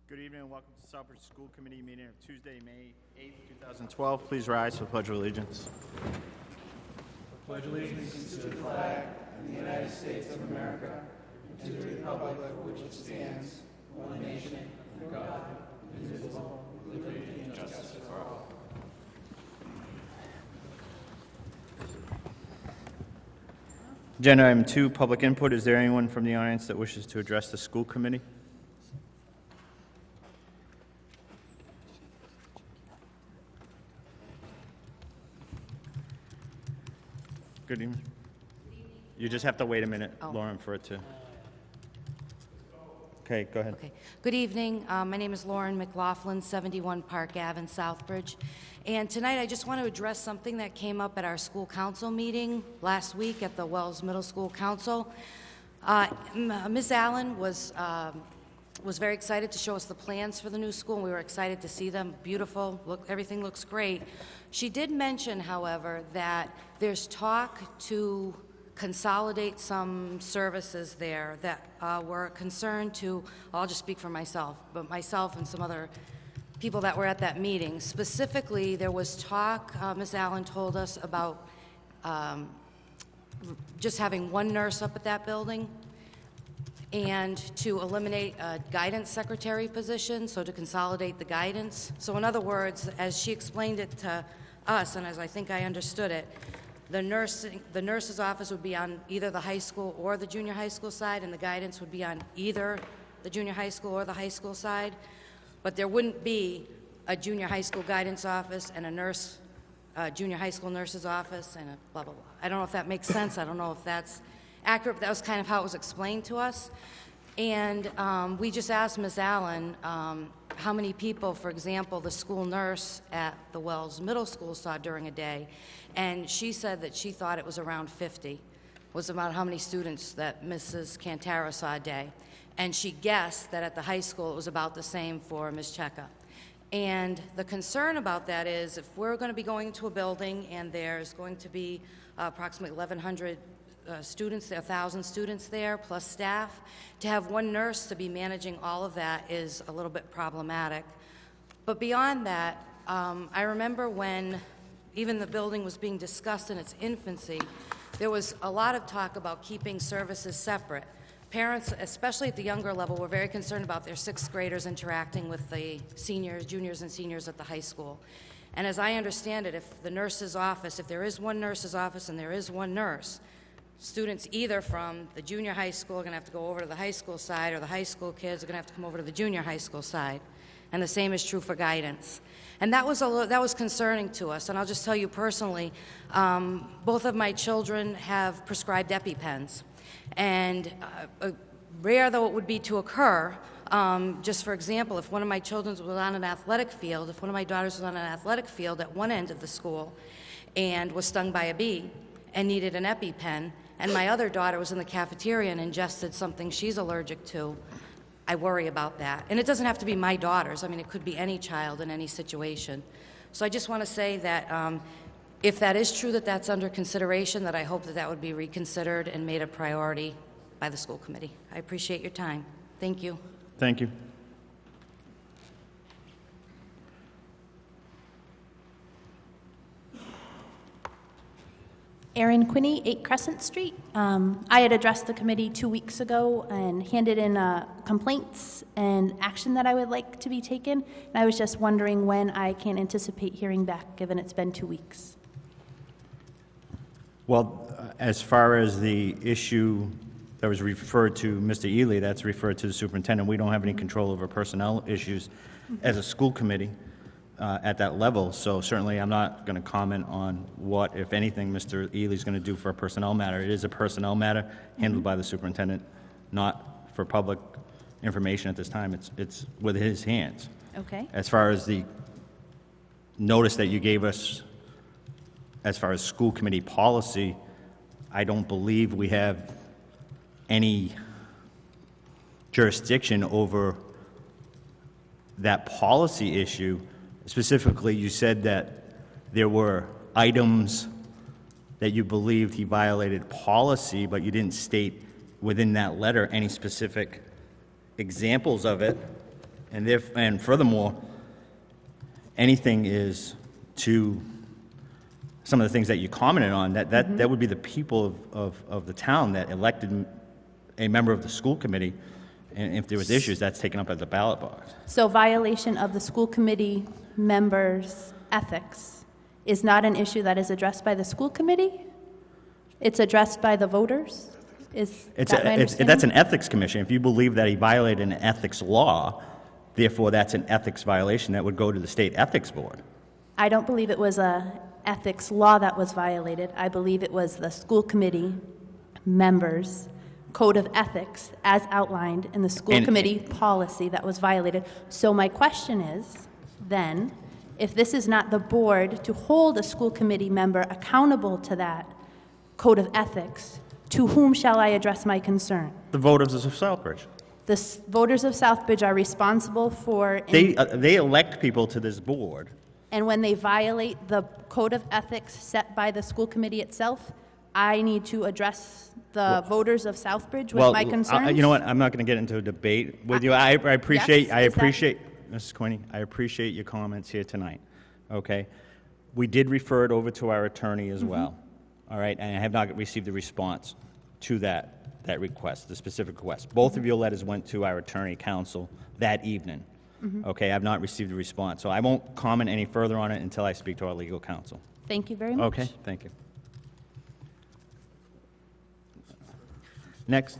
Good evening and welcome to Southbridge School Committee meeting of Tuesday, May 8th, 2012. Please rise for the Pledge of Allegiance. Pledge allegiance to the flag of the United States of America and to the republic for which it stands, one nation, under God, indivisible, with liberty and justice for all. Agenda item 2, public input. Is there anyone from the audience that wishes to address the school committee? Good evening. You just have to wait a minute, Lauren, for it to... Okay, go ahead. Okay. Good evening. My name is Lauren McLaughlin, 71 Park Ave in Southbridge. And tonight I just want to address something that came up at our school council meeting last week at the Wells Middle School Council. Ms. Allen was very excited to show us the plans for the new school, and we were excited to see them. Beautiful. Everything looks great. She did mention, however, that there's talk to consolidate some services there that were a concern to, I'll just speak for myself, but myself and some other people that were at that meeting. Specifically, there was talk, Ms. Allen told us, about just having one nurse up at that building and to eliminate a guidance secretary position, so to consolidate the guidance. So in other words, as she explained it to us, and as I think I understood it, the nurse's office would be on either the high school or the junior high school side, and the guidance would be on either the junior high school or the high school side. But there wouldn't be a junior high school guidance office and a junior high school nurse's office and a blah, blah, blah. I don't know if that makes sense. I don't know if that's accurate, but that was kind of how it was explained to us. And we just asked Ms. Allen how many people, for example, the school nurse at the Wells Middle School saw during a day, and she said that she thought it was around 50, was about how many students that Mrs. Cantara saw a day. And she guessed that at the high school it was about the same for Ms. Cheka. And the concern about that is if we're going to be going into a building and there's going to be approximately 1,100 students, 1,000 students there, plus staff, to have one nurse to be managing all of that is a little bit problematic. But beyond that, I remember when even the building was being discussed in its infancy, there was a lot of talk about keeping services separate. Parents, especially at the younger level, were very concerned about their sixth graders interacting with the seniors, juniors, and seniors at the high school. And as I understand it, if the nurse's office, if there is one nurse's office and there is one nurse, students either from the junior high school are going to have to go over to the high school side, or the high school kids are going to have to come over to the junior high school side. And the same is true for guidance. And that was concerning to us. And I'll just tell you personally, both of my children have prescribed EpiPens. And rare though it would be to occur, just for example, if one of my children was on an athletic field, if one of my daughters was on an athletic field at one end of the school and was stung by a bee and needed an EpiPen, and my other daughter was in the cafeteria and ingested something she's allergic to, I worry about that. And it doesn't have to be my daughters. I mean, it could be any child in any situation. So I just want to say that if that is true, that that's under consideration, that I hope that that would be reconsidered and made a priority by the school committee. I appreciate your time. Thank you. Thank you. Erin Quinney, 8 Crescent Street. I had addressed the committee 2 weeks ago and handed in complaints and action that I would like to be taken. And I was just wondering when I can anticipate hearing back, given it's been 2 weeks. Well, as far as the issue that was referred to Mr. Ely, that's referred to the superintendent. We don't have any control over personnel issues as a school committee at that level. So certainly I'm not going to comment on what, if anything, Mr. Ely is going to do for a personnel matter. It is a personnel matter handled by the superintendent, not for public information at this time. It's with his hands. Okay. As far as the notice that you gave us as far as school committee policy, I don't believe we have any jurisdiction over that policy issue. Specifically, you said that there were items that you believed he violated policy, but you didn't state within that letter any specific examples of it. And furthermore, anything is to some of the things that you commented on, that would be the people of the town that elected a member of the school committee, and if there was issues, that's taken up at the ballot box. So violation of the school committee members' ethics is not an issue that is addressed by the school committee? It's addressed by the voters? That's an ethics commission. If you believe that he violated an ethics law, therefore that's an ethics violation that would go to the state ethics board. I don't believe it was a ethics law that was violated. I believe it was the school committee members' code of ethics as outlined in the school committee policy that was violated. So my question is, then, if this is not the board to hold a school committee member accountable to that code of ethics, to whom shall I address my concern? The voters of Southbridge. The voters of Southbridge are responsible for... They elect people to this board. And when they violate the code of ethics set by the school committee itself, I need to address the voters of Southbridge with my concerns? You know what? I'm not going to get into a debate with you. I appreciate, Mrs. Quinney, I appreciate your comments here tonight. Okay, we did refer it over to our attorney as well. All right, and I have not received a response to that request, the specific request. Both of your letters went to our attorney counsel that evening. Okay, I've not received a response, so I won't comment any further on it until I speak to our legal counsel. Thank you very much. Okay, thank you. Next.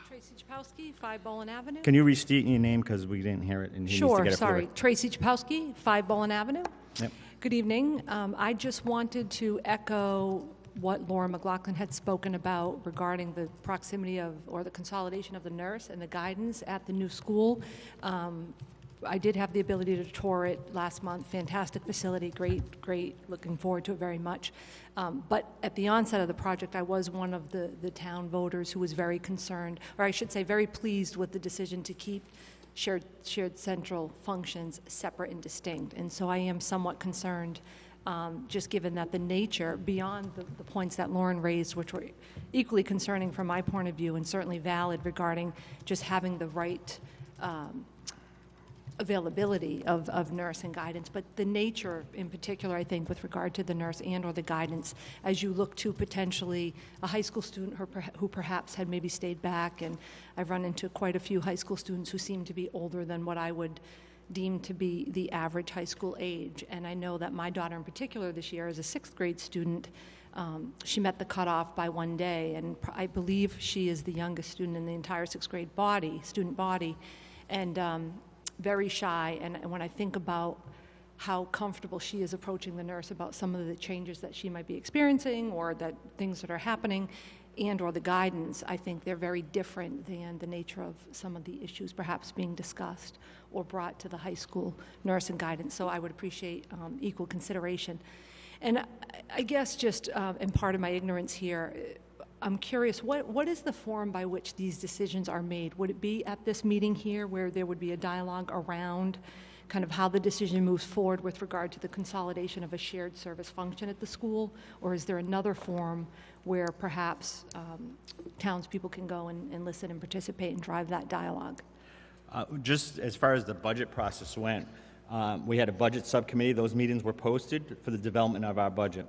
Tracy Chapowski, 5 Bolin Avenue. Can you restate your name because we didn't hear it and he needs to Sure, get it for the sorry. record. Tracy Chapowski, 5 Bolin Avenue. Yep. Good evening. I just wanted to echo what Laura McLaughlin had spoken about regarding the proximity of, or the consolidation of the nurse and the guidance at the new school. I did have the ability to tour it last month. Fantastic facility, great, looking forward to it very much. But at the onset of the project, I was one of the town voters who was very concerned, or I should say very pleased with the decision to keep shared central functions separate and distinct. And so I am somewhat concerned, just given that the nature, beyond the points that Lauren raised, which were equally concerning from my point of view and certainly valid regarding just having the right availability of nurse and guidance, but the nature in particular, I think, with regard to the nurse and or the guidance, as you look to potentially a high school student who perhaps had maybe stayed back, and I've run into quite a few high school students who seem to be older than what I would deem to be the average high school age, and I know that my daughter in particular this year is a 6th grade student. She met the cutoff by one day, and I believe she is the youngest student in the entire 6th grade student body, and very shy. And when I think about how comfortable she is approaching the nurse about some of the changes that she might be experiencing or that things that are happening and or the guidance, I think they're very different than the nature of some of the issues perhaps being discussed or brought to the high school nurse and guidance. So I would appreciate equal consideration. And I guess just in part of my ignorance here, I'm curious, what is the form by which these decisions are made? Would it be at this meeting here where there would be a dialogue around kind of how the decision moves forward with regard to the consolidation of a shared service function at the school? Or is there another form where perhaps townspeople can go and listen and participate and drive that dialogue? Just as far as the budget process went, we had a budget subcommittee. Those meetings were posted for the development of our budget.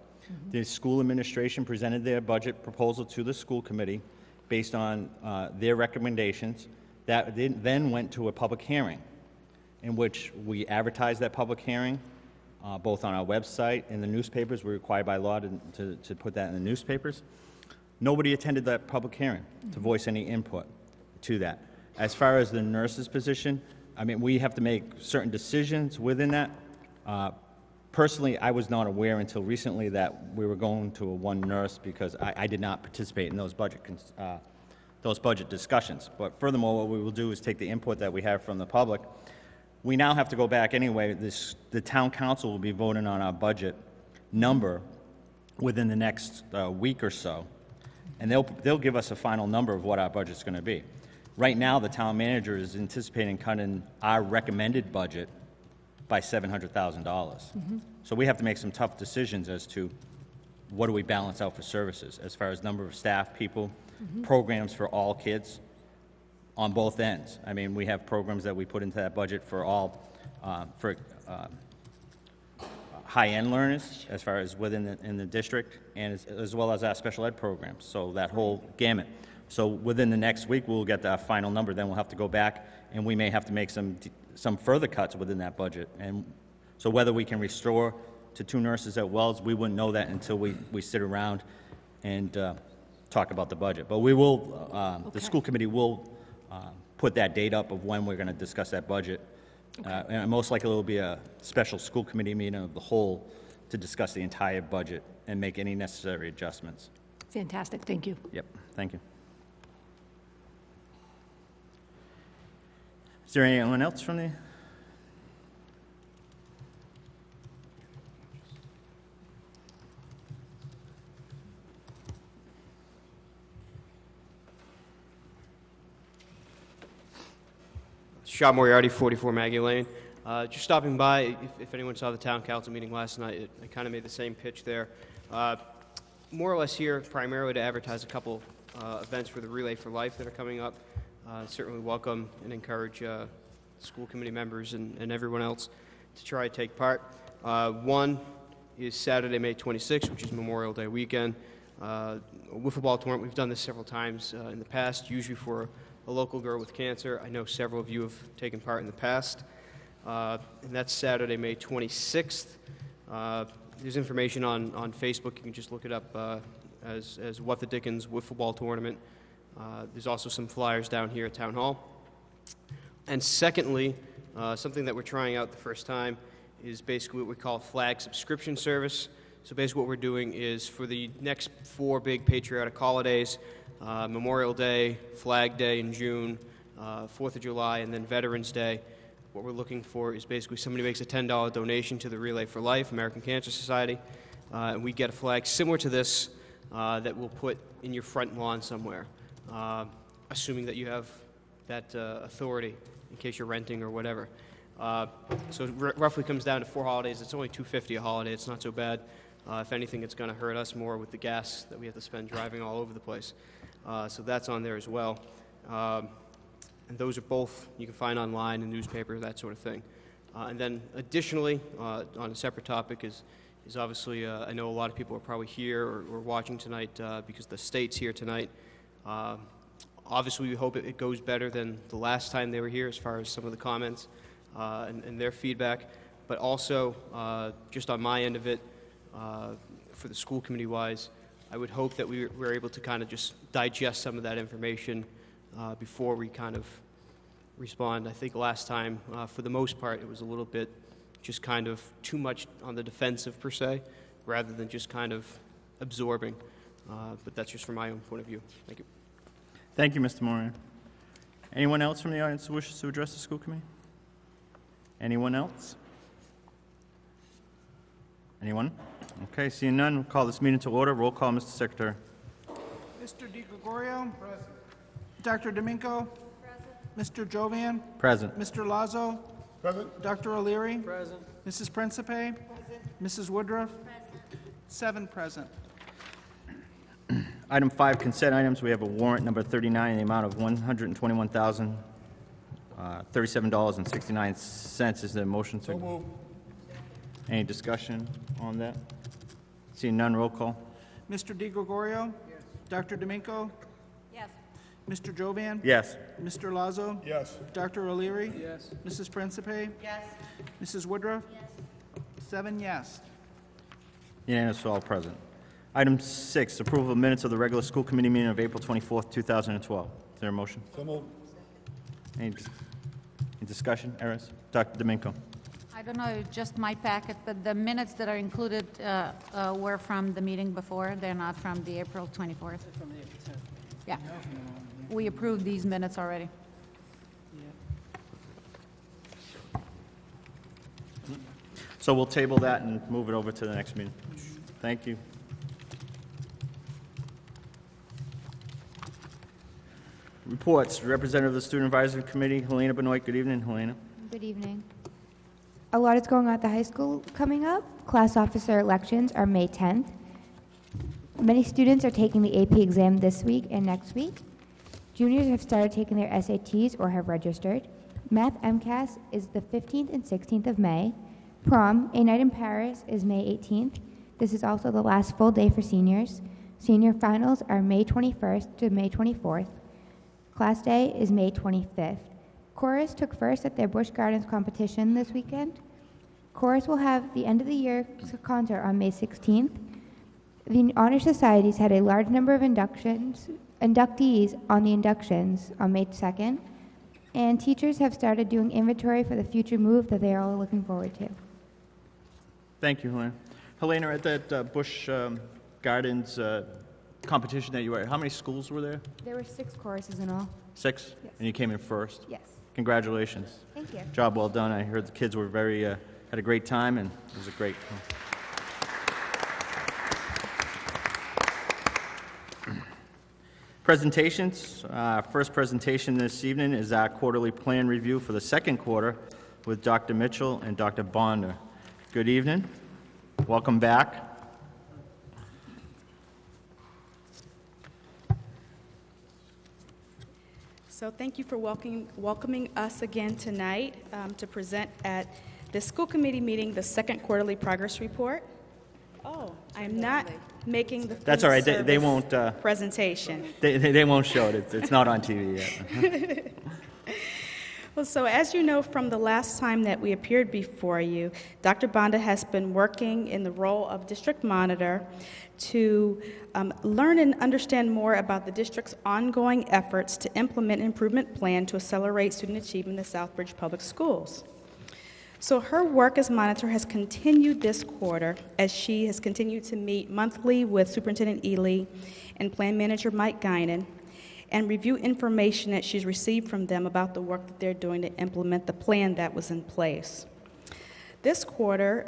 The school administration presented their budget proposal to the school committee based on their recommendations. That then went to a public hearing in which we advertised that public hearing both on our website and the newspapers. We're required by law to put that in the newspapers. Nobody attended that public hearing to voice any input to that. As far as the nurse's position, I mean, we have to make certain decisions within that. Personally, I was not aware until recently that we were going to a one nurse because I did not participate in those budget discussions. But furthermore, what we will do is take the input that we have from the public. We now have to go back anyway. The town council will be voting on our budget number within the next week or so, and they'll give us a final number of what our budget's going to be. Right now, the town manager is anticipating cutting our recommended budget by $700,000. So we have to make some tough decisions as to what do we balance out for services as far as number of staff, people, programs for all kids. on both ends. I mean, we have programs that we put into that budget for all, high-end learners, as far as in the district, and as well as our special ed programs, so that whole gamut. So within the next week, we'll get that final number, then we'll have to go back, and we may have to make some further cuts within that budget. And so whether we can restore to 2 nurses at Wells, we wouldn't know that until we sit around and talk about the budget. But we will, the school committee will put that date up of when we're going to discuss that budget. And most likely it will be a special school committee meeting of the whole to discuss the entire budget and make any necessary adjustments. Fantastic, thank you. Yep, thank you. Is there anyone else from the? Sean Moriarty, 44 Maggie Lane. Just stopping by, if anyone saw the town council meeting last night, I kind of made the same pitch there. More or less here primarily to advertise a couple events for the Relay for Life that are coming up. Certainly welcome and encourage school committee members and everyone else to try to take part. One is Saturday, May 26th, which is Memorial Day weekend. A wiffle ball tournament. We've done this several times in the past, usually for a local girl with cancer. I know several of you have taken part in the past. And that's Saturday, May 26th. There's information on Facebook. You can just look it up as What the Dickens Wiffle Ball Tournament. There's also some flyers down here at Town Hall. And secondly, something that we're trying out the first time is basically what we call a flag subscription service. So basically what we're doing is for the next 4 big patriotic holidays, Memorial Day, Flag Day in June, 4th of July, and then Veterans Day. What we're looking for is basically somebody makes a $10 donation to the Relay for Life, American Cancer Society, and we get a flag similar to this that we'll put in your front lawn somewhere, assuming that you have that authority in case you're renting or whatever. So it roughly comes down to 4 holidays. It's only $250 a holiday. It's not so bad. If anything, it's going to hurt us more with the gas that we have to spend driving all over the place. So that's on there as well. And those are both you can find online in newspapers, that sort of thing. And then additionally, on a separate topic is obviously, I know a lot of people are probably here or watching tonight because the state's here tonight. Obviously, we hope it goes better than the last time they were here as far as some of the comments and their feedback. But also, just on my end of it, for the school committee-wise, I would hope that we're able to kind of just digest some of that information before we kind of respond. I think last time, for the most part, it was a little bit just kind of too much on the defensive per se, rather than just kind of absorbing. But that's just from my own point of view. Thank you. Thank you, Mr. Moran. Anyone else from the audience who wishes to address the school committee? Anyone else? Anyone? Okay, seeing none, we'll call this meeting to order. Roll call, Mr. Secretary. Mr. DiGregorio? Present. Dr. Domingo? Present. Mr. Jovan? Present. Mr. Lazo? Present. Dr. O'Leary? Present. Mrs. Principe? Present. Mrs. Woodruff? Present. 7 present. Item 5, consent items. We have a warrant number 39 in the amount of $121,037.69. Is there a motion, sir? So moved. Any discussion on that? Seeing none, roll call. Mr. DiGregorio? Yes. Dr. Domingo? Yes. Mr. Jovan? Yes. Mr. Lazo? Yes. Dr. O'Leary? Yes. Mrs. Principe? Yes. Mrs. Woodruff? Yes. 7 yes. Unanimous for all present. Item 6, approval of minutes of the regular school committee meeting of April 24th, 2012. Is there a motion? So moved. Any discussion? Eris? Dr. Domingo? I don't know, just my packet, but the minutes that are included were from the meeting before. They're not from the April 24th. From the April 10th. Yeah. We approved these minutes already. So we'll table that and move it over to the next meeting. Thank you. Reports. Representative of the Student Advisory Committee, Helena Benoit. Good evening, Helena. Good evening. A lot is going on at the high school coming up. Class officer elections are May 10th. Many students are taking the AP exam this week and next week. Juniors have started taking their SATs or have registered. Math MCAS is the 15th and 16th of May. Prom, A Night in Paris, is May 18th. This is also the last full day for seniors. Senior finals are May 21st to May 24th. Class day is May 25th. Chorus took first at their Busch Gardens competition this weekend. Chorus will have the end of the year concert on May 16th. The Honor Societies had a large number of inductees on the inductions on May 2nd, and teachers have started doing inventory for the future move that they are all looking forward to. Thank you, Helena. Helena, at that Busch Gardens competition that you were at, how many schools were there? There were 6 choruses in all. 6? Yes. And you came in first? Yes. Congratulations. Thank you. Job well done. I heard the kids were had a great time, and it was a great. Presentations. First presentation this evening is our quarterly plan review for the second quarter with Dr. Mitchell and Dr. Bonder. Good evening. Welcome back. So thank you for welcoming us again tonight to present at the school committee meeting the second quarterly progress report. Oh, I'm not making the That's all right. They won't presentation. They won't show it. It's not on TV yet. Well, so as you know from the last time that we appeared before you, Dr. Bonda has been working in the role of district monitor to learn and understand more about the district's ongoing efforts to implement an improvement plan to accelerate student achievement in the Southbridge Public Schools. So her work as monitor has continued this quarter as she has continued to meet monthly with Superintendent Ely and Plan Manager Mike Guinan and review information that she's received from them about the work that they're doing to implement the plan that was in place. This quarter,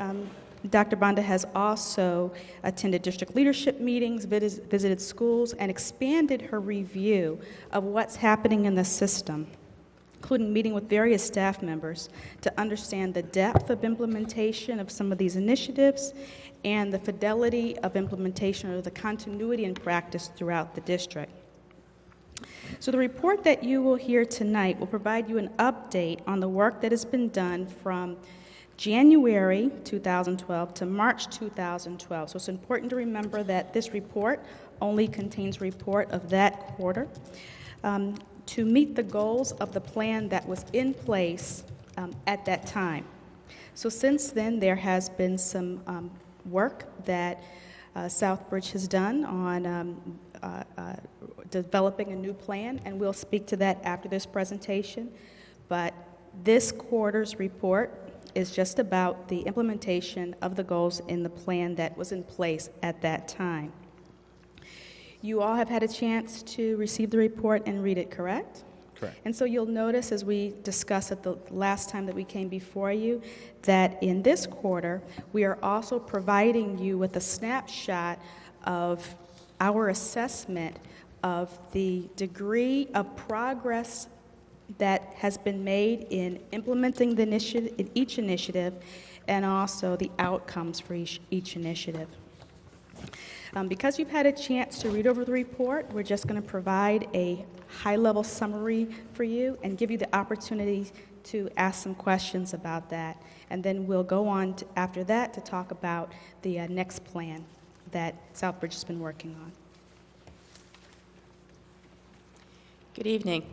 Dr. Bonda has also attended district leadership meetings, visited schools, and expanded her review of what's happening in the system, including meeting with various staff members to understand the depth of implementation of some of these initiatives and the fidelity of implementation or the continuity in practice throughout the district. So the report that you will hear tonight will provide you an update on the work that has been done from January 2012 to March 2012. So it's important to remember that this report only contains a report of that quarter to meet the goals of the plan that was in place at that time. So since then, there has been some work that Southbridge has done on developing a new plan, and we'll speak to that after this presentation. But this quarter's report is just about the implementation of the goals in the plan that was in place at that time. You all have had a chance to receive the report and read it, correct? Correct. And so you'll notice, as we discussed at the last time that we came before you, that in this quarter, we are also providing you with a snapshot of our assessment of the degree of progress that has been made in implementing the each initiative, and also the outcomes for each initiative. Because you've had a chance to read over the report, we're just going to provide a high-level summary for you and give you the opportunity to ask some questions about that. And then we'll go on after that to talk about the next plan that Southbridge has been working on. Good evening.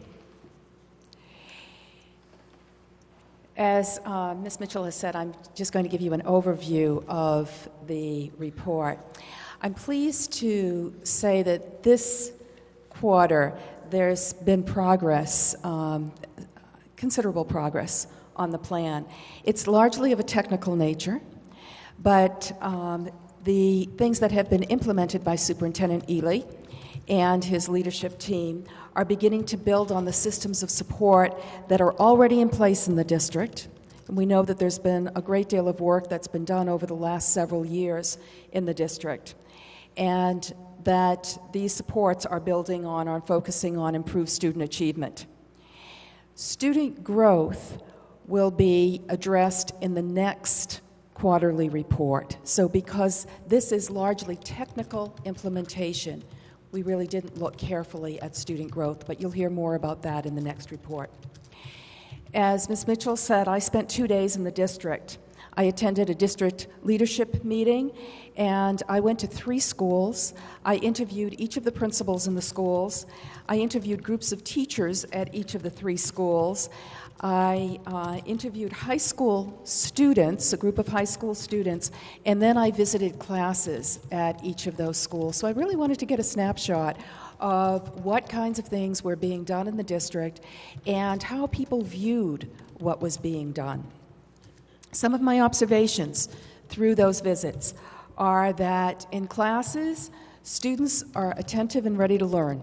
As Ms. Mitchell has said, I'm just going to give you an overview of the report. I'm pleased to say that this quarter there's been progress, considerable progress on the plan. It's largely of a technical nature, but the things that have been implemented by Superintendent Ely and his leadership team are beginning to build on the systems of support that are already in place in the district. And we know that there's been a great deal of work that's been done over the last several years in the district, and that these supports are building on focusing on improved student achievement. Student growth will be addressed in the next quarterly report. So because this is largely technical implementation, we really didn't look carefully at student growth, but you'll hear more about that in the next report. As Ms. Mitchell said, I spent 2 days in the district. I attended a district leadership meeting, and I went to 3 schools. I interviewed each of the principals in the schools. I interviewed groups of teachers at each of the 3 schools. I interviewed high school students, a group of high school students, and then I visited classes at each of those schools. So I really wanted to get a snapshot of what kinds of things were being done in the district and how people viewed what was being done. Some of my observations through those visits are that in classes, students are attentive and ready to learn.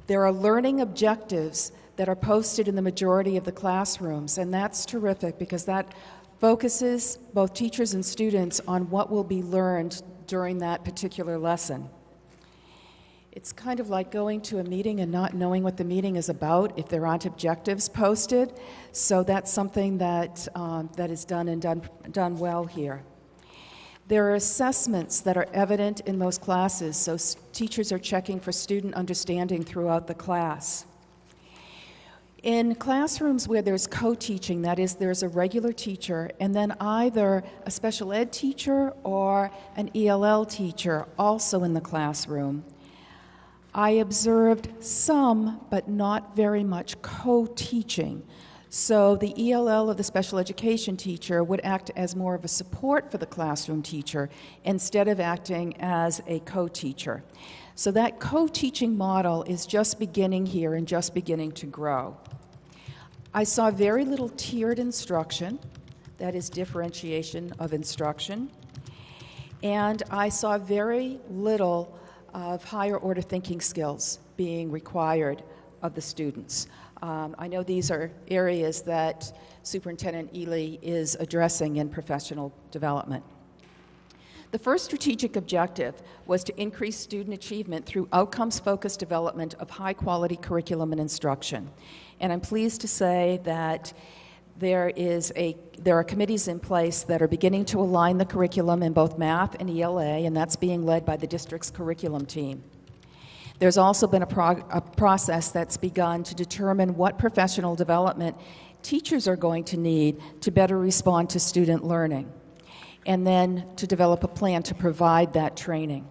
There are learning objectives that are posted in the majority of the classrooms, and that's terrific because that focuses both teachers and students on what will be learned during that particular lesson. It's kind of like going to a meeting and not knowing what the meeting is about if there aren't objectives posted. So that's something that that is done and done well here. There are assessments that are evident in most classes, so teachers are checking for student understanding throughout the class. In classrooms where there's co-teaching, that is, there's a regular teacher and then either a special ed teacher or an ELL teacher also in the classroom, I observed some, but not very much, co-teaching. So the ELL or the special education teacher would act as more of a support for the classroom teacher instead of acting as a co-teacher. So that co-teaching model is just beginning here and just beginning to grow. I saw very little tiered instruction, that is differentiation of instruction, and I saw very little of higher order thinking skills being required of the students. I know these are areas that Superintendent Ely is addressing in professional development. The first strategic objective was to increase student achievement through outcomes-focused development of high-quality curriculum and instruction. And I'm pleased to say that there are committees in place that are beginning to align the curriculum in both math and ELA, and that's being led by the district's curriculum team. There's also been a process that's begun to determine what professional development teachers are going to need to better respond to student learning, and then to develop a plan to provide that training.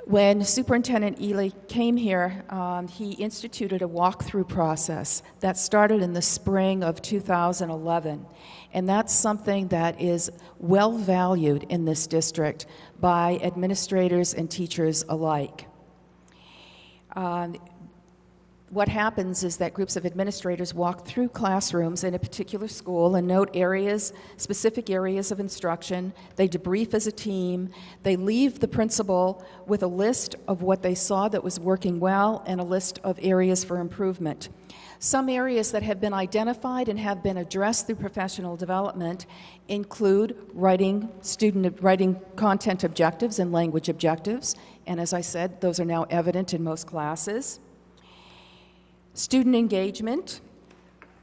When Superintendent Ely came here, he instituted a walkthrough process that started in the spring of 2011, and that's something that is well valued in this district by administrators and teachers alike. What happens is that groups of administrators walk through classrooms in a particular school and note areas, specific areas of instruction. They debrief as a team. They leave the principal with a list of what they saw that was working well and a list of areas for improvement. Some areas that have been identified and have been addressed through professional development include writing content objectives and language objectives, and as I said, those are now evident in most classes. Student engagement,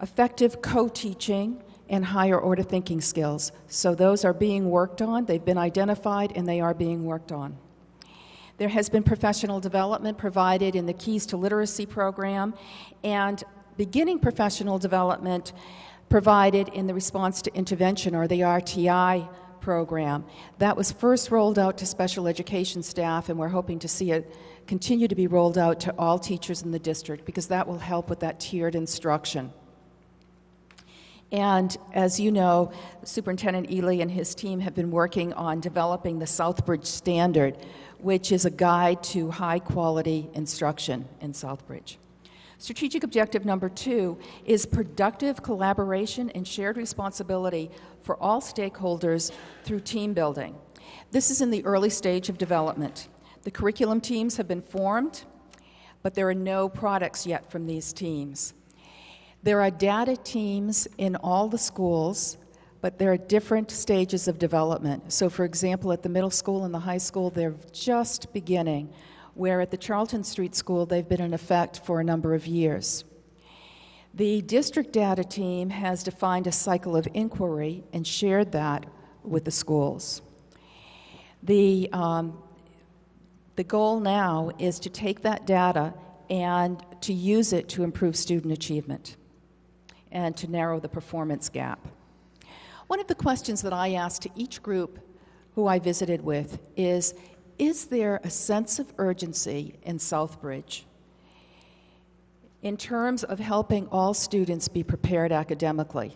effective co-teaching, and higher order thinking skills. So those are being worked on, they've been identified, and they are being worked on. There has been professional development provided in the Keys to Literacy program, and beginning professional development provided in the Response to Intervention, or the RTI program. That was first rolled out to special education staff, and we're hoping to see it continue to be rolled out to all teachers in the district because that will help with that tiered instruction. And as you know, Superintendent Ely and his team have been working on developing the Southbridge Standard, which is a guide to high-quality instruction in Southbridge. Strategic objective number 2 is productive collaboration and shared responsibility for all stakeholders through team building. This is in the early stage of development. The curriculum teams have been formed, but there are no products yet from these teams. There are data teams in all the schools, but there are different stages of development. So, for example, at the middle school and the high school, they're just beginning, where at the Charlton Street School, they've been in effect for a number of years. The district data team has defined a cycle of inquiry and shared that with the schools. The The goal now is to take that data and to use it to improve student achievement and to narrow the performance gap. One of the questions that I asked to each group who I visited with is there a sense of urgency in Southbridge in terms of helping all students be prepared academically?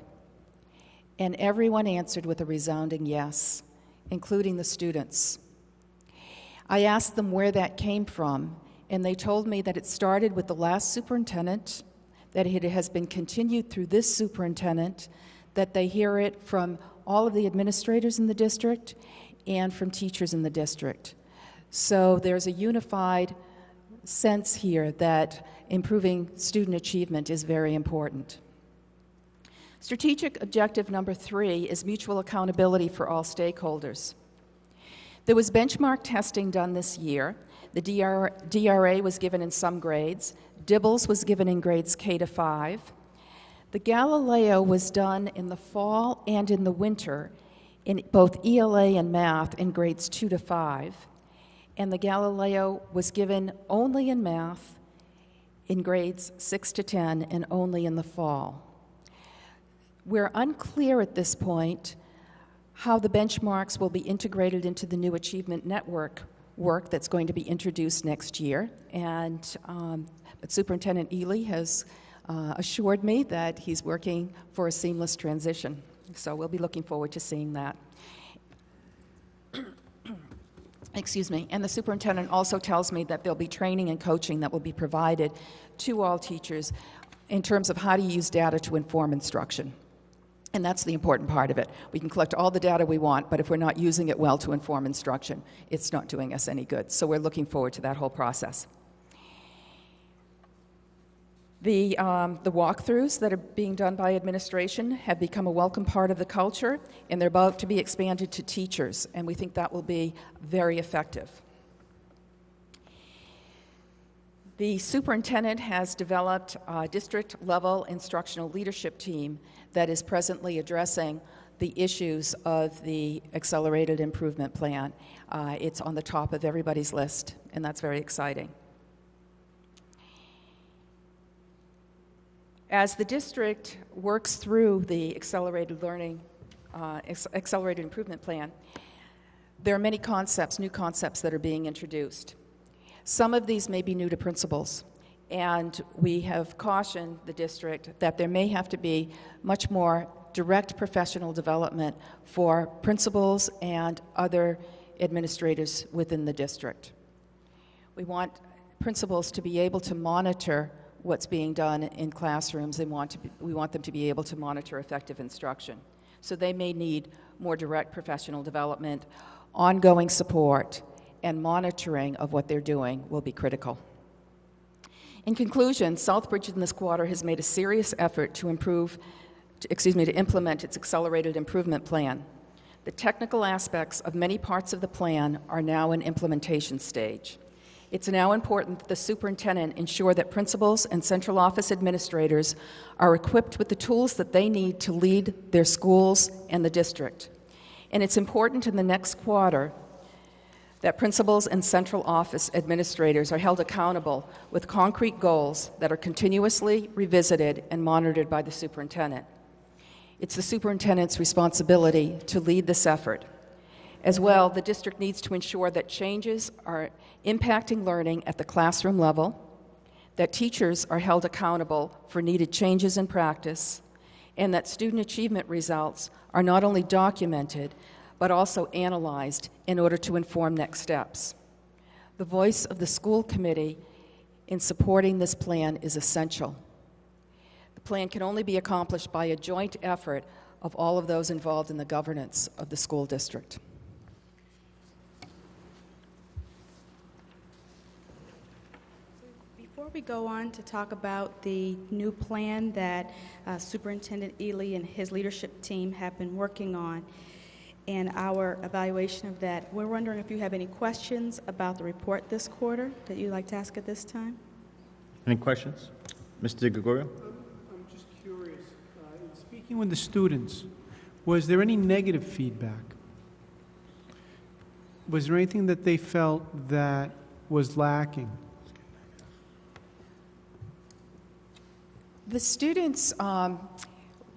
And everyone answered with a resounding yes, including the students. I asked them where that came from, and they told me that it started with the last superintendent, that it has been continued through this superintendent, that they hear it from all of the administrators in the district and from teachers in the district. So there's a unified sense here that improving student achievement is very important. Strategic objective number 3 is mutual accountability for all stakeholders. There was benchmark testing done this year. The DRA was given in some grades. DIBELS was given in grades K to 5. The Galileo was done in the fall and in the winter in both ELA and math in grades 2 to 5. And the Galileo was given only in math in grades 6 to 10 and only in the fall. We're unclear at this point how the benchmarks will be integrated into the new achievement network work that's going to be introduced next year. But Superintendent Ely has assured me that he's working for a seamless transition. So we'll be looking forward to seeing that. Excuse me. And the superintendent also tells me that there'll be training and coaching that will be provided to all teachers in terms of how to use data to inform instruction. And that's the important part of it. We can collect all the data we want, but if we're not using it well to inform instruction, it's not doing us any good. So we're looking forward to that whole process. The walkthroughs that are being done by administration have become a welcome part of the culture, and they're about to be expanded to teachers, and we think that will be very effective. The superintendent has developed a district-level instructional leadership team that is presently addressing the issues of the Accelerated Improvement Plan. It's on the top of everybody's list, and that's very exciting. As the district works through the Accelerated Improvement Plan, there are many concepts, new concepts that are being introduced. Some of these may be new to principals, and we have cautioned the district that there may have to be much more direct professional development for principals and other administrators within the district. We want principals to be able to monitor what's being done in classrooms. We want them to be able to monitor effective instruction. So they may need more direct professional development, ongoing support, and monitoring of what they're doing will be critical. In conclusion, Southbridge in this quarter has made a serious effort to implement its Accelerated Improvement Plan. The technical aspects of many parts of the plan are now in implementation stage. It's now important that the superintendent ensure that principals and central office administrators are equipped with the tools that they need to lead their schools and the district. And it's important in the next quarter that principals and central office administrators are held accountable with concrete goals that are continuously revisited and monitored by the superintendent. It's the superintendent's responsibility to lead this effort. As well, the district needs to ensure that changes are impacting learning at the classroom level, that teachers are held accountable for needed changes in practice, and that student achievement results are not only documented, but also analyzed in order to inform next steps. The voice of the school committee in supporting this plan is essential. The plan can only be accomplished by a joint effort of all of those involved in the governance of the school district. Before we go on to talk about the new plan that Superintendent Ely and his leadership team have been working on, and our evaluation of that, we're wondering if you have any questions about the report this quarter that you'd like to ask at this time. Any questions? Mr. Gregorio? I'm just curious, in speaking with the students, was there any negative feedback? Was there anything that they felt that was lacking? The students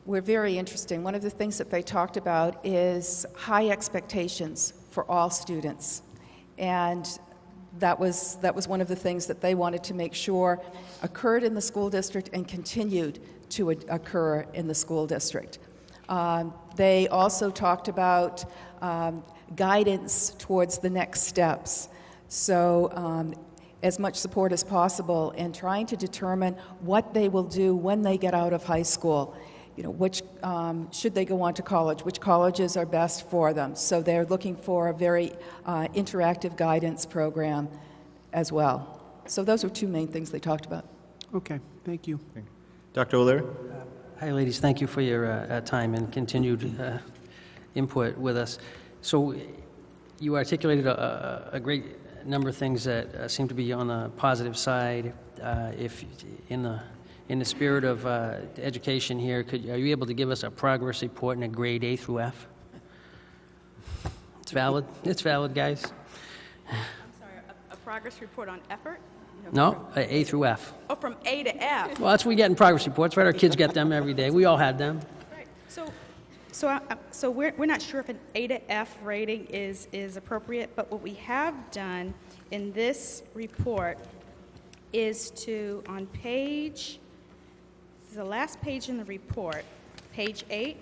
were very interesting. One of the things that they talked about is high expectations for all students. And that was one of the things that they wanted to make sure occurred in the school district and continued to occur in the school district. They also talked about guidance towards the next steps. So as much support as possible in trying to determine what they will do when they get out of high school. You know, which should they go on to college, which colleges are best for them. So they're looking for a very interactive guidance program as well. So those are two main things they talked about. Okay, thank you. Dr. O'Leary? Hi, ladies. Thank you for your time and continued input with us. So you articulated a great number of things that seem to be on the positive side. If in the spirit of education here, are you able to give us a progress report in a grade A through F? It's valid. It's valid, guys. I'm sorry, a progress report on effort? No, A through F. Oh, from A to F. Well, that's what we get in progress reports, right? Our kids get them every day. We all had them. Right. So we're not sure if an A to F rating is appropriate, but what we have done in this report is to, on page, this is the last page in the report, page 8,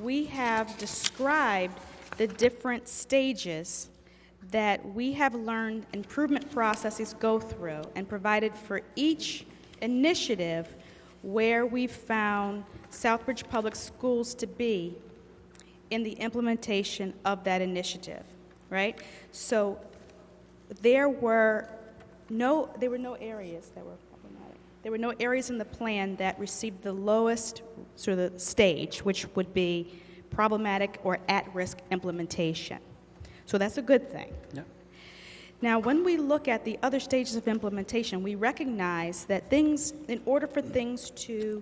we have described the different stages that we have learned improvement processes go through and provided for each initiative where we found Southbridge Public Schools to be in the implementation of that initiative, right? So there were no areas that were problematic. There were no areas in the plan that received the lowest sort of stage, which would be problematic or at-risk implementation. So that's a good thing. Yep. Now, when we look at the other stages of implementation, we recognize that things, in order for things to,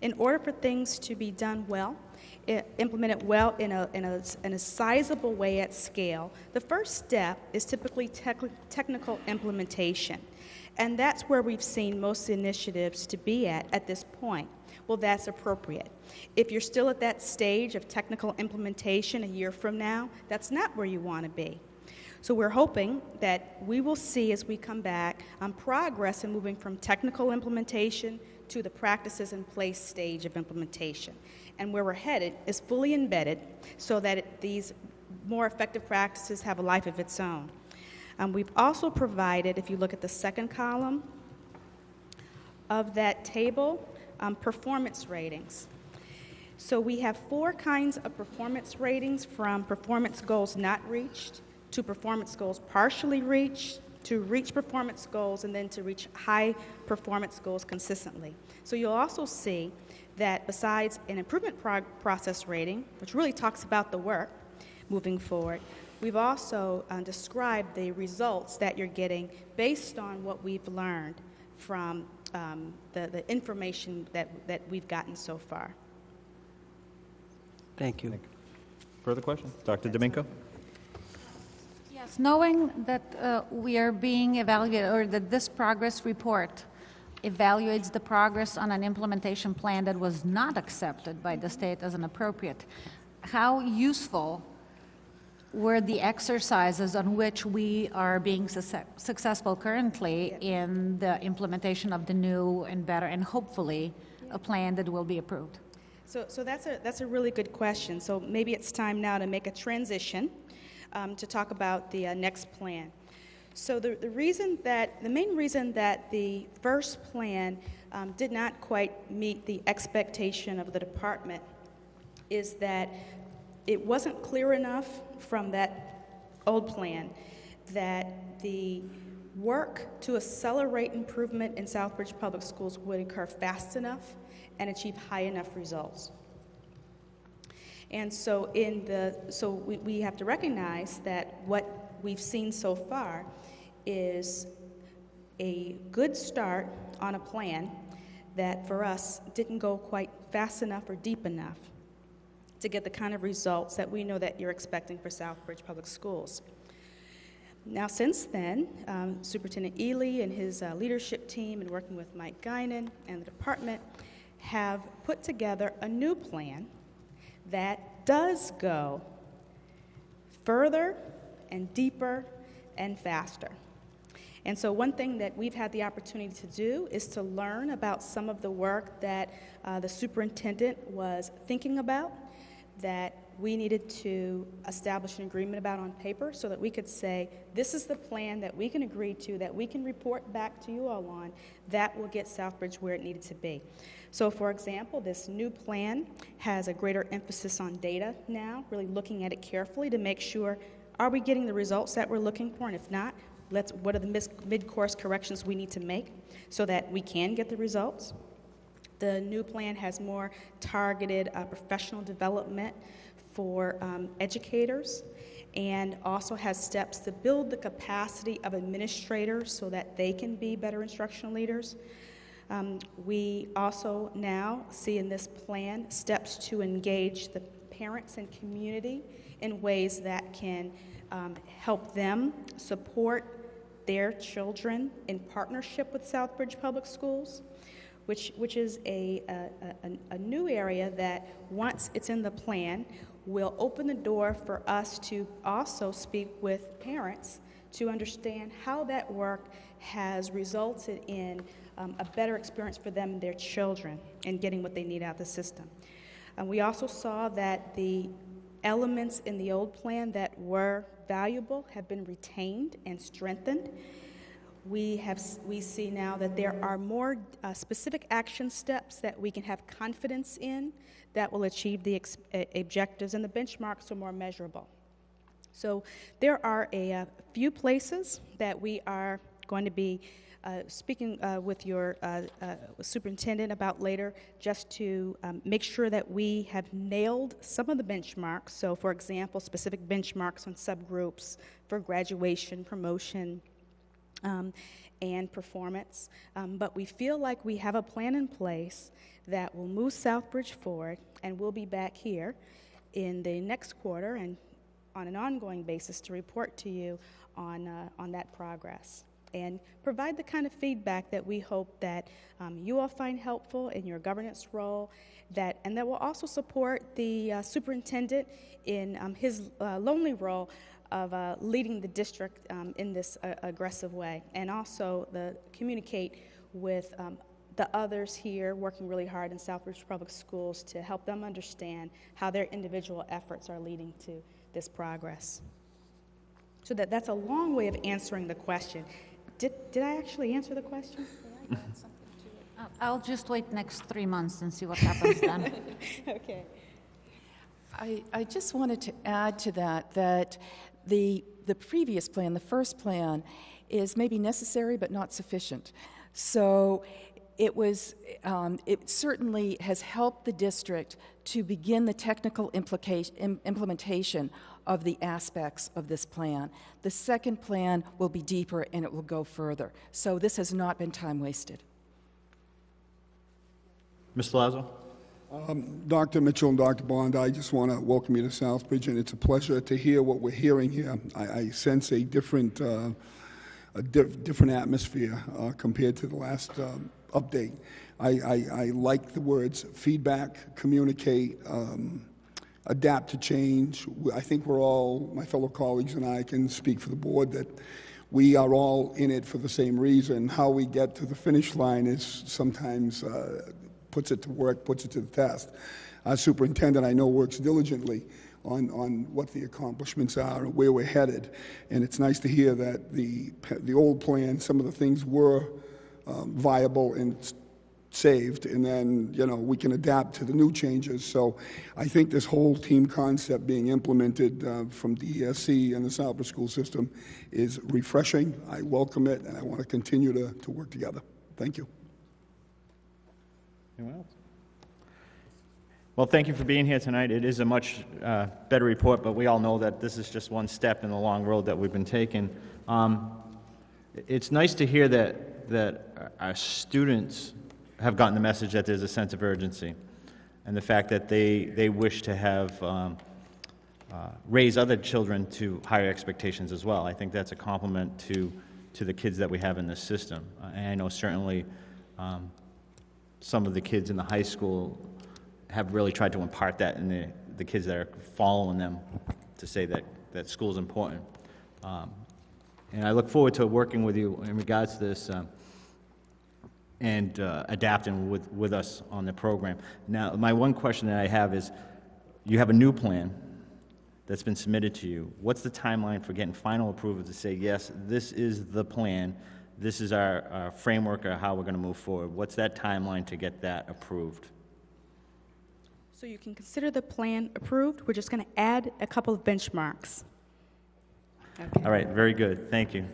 in order for things to be done well, implemented well in a sizable way at scale, the first step is typically technical implementation. And that's where we've seen most initiatives to be at this point. Well, that's appropriate. If you're still at that stage of technical implementation a year from now, that's not where you want to be. So we're hoping that we will see as we come back progress in moving from technical implementation to the practices in place stage of implementation. And where we're headed is fully embedded so that these more effective practices have a life of its own. We've also provided, if you look at the second column of that table, performance ratings. So we have 4 kinds of performance ratings, from performance goals not reached to performance goals partially reached, to reach performance goals, and then to reach high performance goals consistently. So you'll also see that besides an improvement process rating, which really talks about the work moving forward, we've also described the results that you're getting based on what we've learned from the information that we've gotten so far. Thank you. Further questions? Dr. D'Amico? Yes, knowing that we are being evaluated, or that this progress report evaluates the progress on an implementation plan that was not accepted by the state as inappropriate, how useful were the exercises on which we are being successful currently in the implementation of the new and better, and hopefully a plan that will be approved? So that's a really good question. So maybe it's time now to make a transition to talk about the next plan. So the main reason that the first plan did not quite meet the expectation of the department is that it wasn't clear enough from that old plan that the work to accelerate improvement in Southbridge Public Schools would occur fast enough and achieve high enough results. And so we have to recognize that what we've seen so far is a good start on a plan that for us didn't go quite fast enough or deep enough. to get the kind of results that we know that you're expecting for Southbridge Public Schools. Now, since then, Superintendent Ely and his leadership team, and working with Mike Guinan and the department, have put together a new plan that does go further and deeper and faster. And so one thing that we've had the opportunity to do is to learn about some of the work that the superintendent was thinking about, that we needed to establish an agreement about on paper so that we could say, this is the plan that we can agree to, that we can report back to you all on, that will get Southbridge where it needed to be. So, for example, this new plan has a greater emphasis on data now, really looking at it carefully to make sure, are we getting the results that we're looking for? And if not, what are the mid-course corrections we need to make so that we can get the results? The new plan has more targeted professional development for educators, and also has steps to build the capacity of administrators so that they can be better instructional leaders. We also now see in this plan steps to engage the parents and community in ways that can help them support their children in partnership with Southbridge Public Schools, which is a new area that, once it's in the plan, will open the door for us to also speak with parents to understand how that work has resulted in a better experience for them and their children and getting what they need out of the system. We also saw that the elements in the old plan that were valuable have been retained and strengthened. We see now that there are more specific action steps that we can have confidence in that will achieve the objectives, and the benchmarks are more measurable. So there are a few places that we are going to be speaking with your superintendent about later, just to make sure that we have nailed some of the benchmarks. So, for example, specific benchmarks on subgroups for graduation, promotion, and performance. But we feel like we have a plan in place that will move Southbridge forward, and we'll be back here in the next quarter and on an ongoing basis to report to you on that progress and provide the kind of feedback that we hope that you all find helpful in your governance role, and that will also support the superintendent in his lonely role of leading the district in this aggressive way, and also communicate with the others here working really hard in Southbridge Public Schools to help them understand how their individual efforts are leading to this progress. So that's a long way of answering the question. Did I actually answer the question? Did I add something to it? I'll just wait next 3 months and see what happens then. Okay. I just wanted to add to that the previous plan, the first plan, is maybe necessary but not sufficient. So it certainly has helped the district to begin the technical implementation of the aspects of this plan. The second plan will be deeper and it will go further. So this has not been time wasted. Mr. Lazo? Dr. Mitchell and Dr. Bond, I just want to welcome you to Southbridge, and it's a pleasure to hear what we're hearing here. I sense a different atmosphere compared to the last update. I like the words feedback, communicate, adapt to change. I think we're all, my fellow colleagues and I can speak for the board, that we are all in it for the same reason. How we get to the finish line is sometimes puts it to work, puts it to the test. Our superintendent, I know, works diligently on what the accomplishments are and where we're headed. And it's nice to hear that the old plan, some of the things were viable and saved, and then, we can adapt to the new changes. So I think this whole team concept being implemented from DESC and the Southbridge school system is refreshing. I welcome it, and I want to continue to work together. Thank you. Anyone else? Well, thank you for being here tonight. It is a much better report, but we all know that this is just one step in the long road that we've been taking. It's nice to hear that our students have gotten the message that there's a sense of urgency. and the fact that they wish to have raise other children to higher expectations as well. I think that's a compliment to the kids that we have in this system. And I know certainly some of the kids in the high school have really tried to impart that in the kids that are following them to say that school is important. And I look forward to working with you in regards to this and adapting with us on the program. Now, my one question that I have is, you have a new plan that's been submitted to you. What's the timeline for getting final approval to say, yes, this is the plan, this is our framework of how we're going to move forward? What's that timeline to get that approved? So you can consider the plan approved. We're just going to add a couple of benchmarks. Okay. All right, very good. Thank you.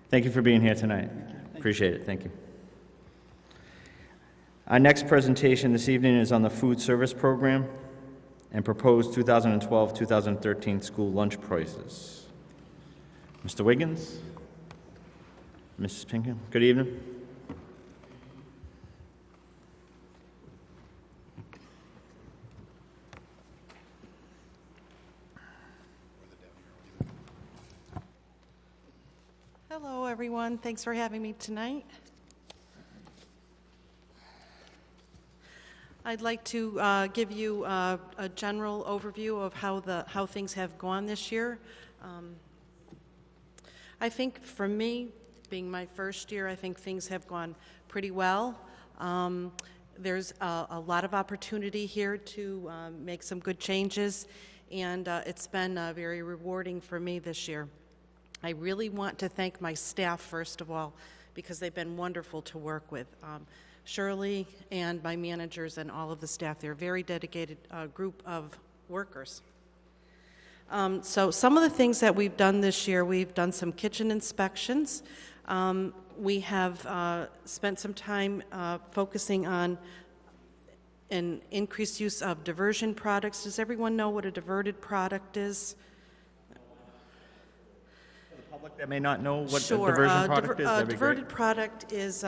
Thank you for being here tonight. Appreciate it. Thank you. Our next presentation this evening is on the food service program and proposed 2012-2013 school lunch prices. Mr. Wiggins? Mrs. Pinkham? Good evening. Hello, everyone. Thanks for having me tonight. I'd like to give you a general overview of how things have gone this year. I think for me, being my first year, I think things have gone pretty well. There's a lot of opportunity here to make some good changes, and it's been very rewarding for me this year. I really want to thank my staff, first of all, because they've been wonderful to work with. Shirley and my managers and all of the staff, they're a very dedicated group of workers. So some of the things that we've done this year, we've done some kitchen inspections. We have spent some time focusing on an increased use of diversion products. Does everyone know what a diverted product is? For the public that may not know what Sure. a diversion product is, that'd be diverted great. product is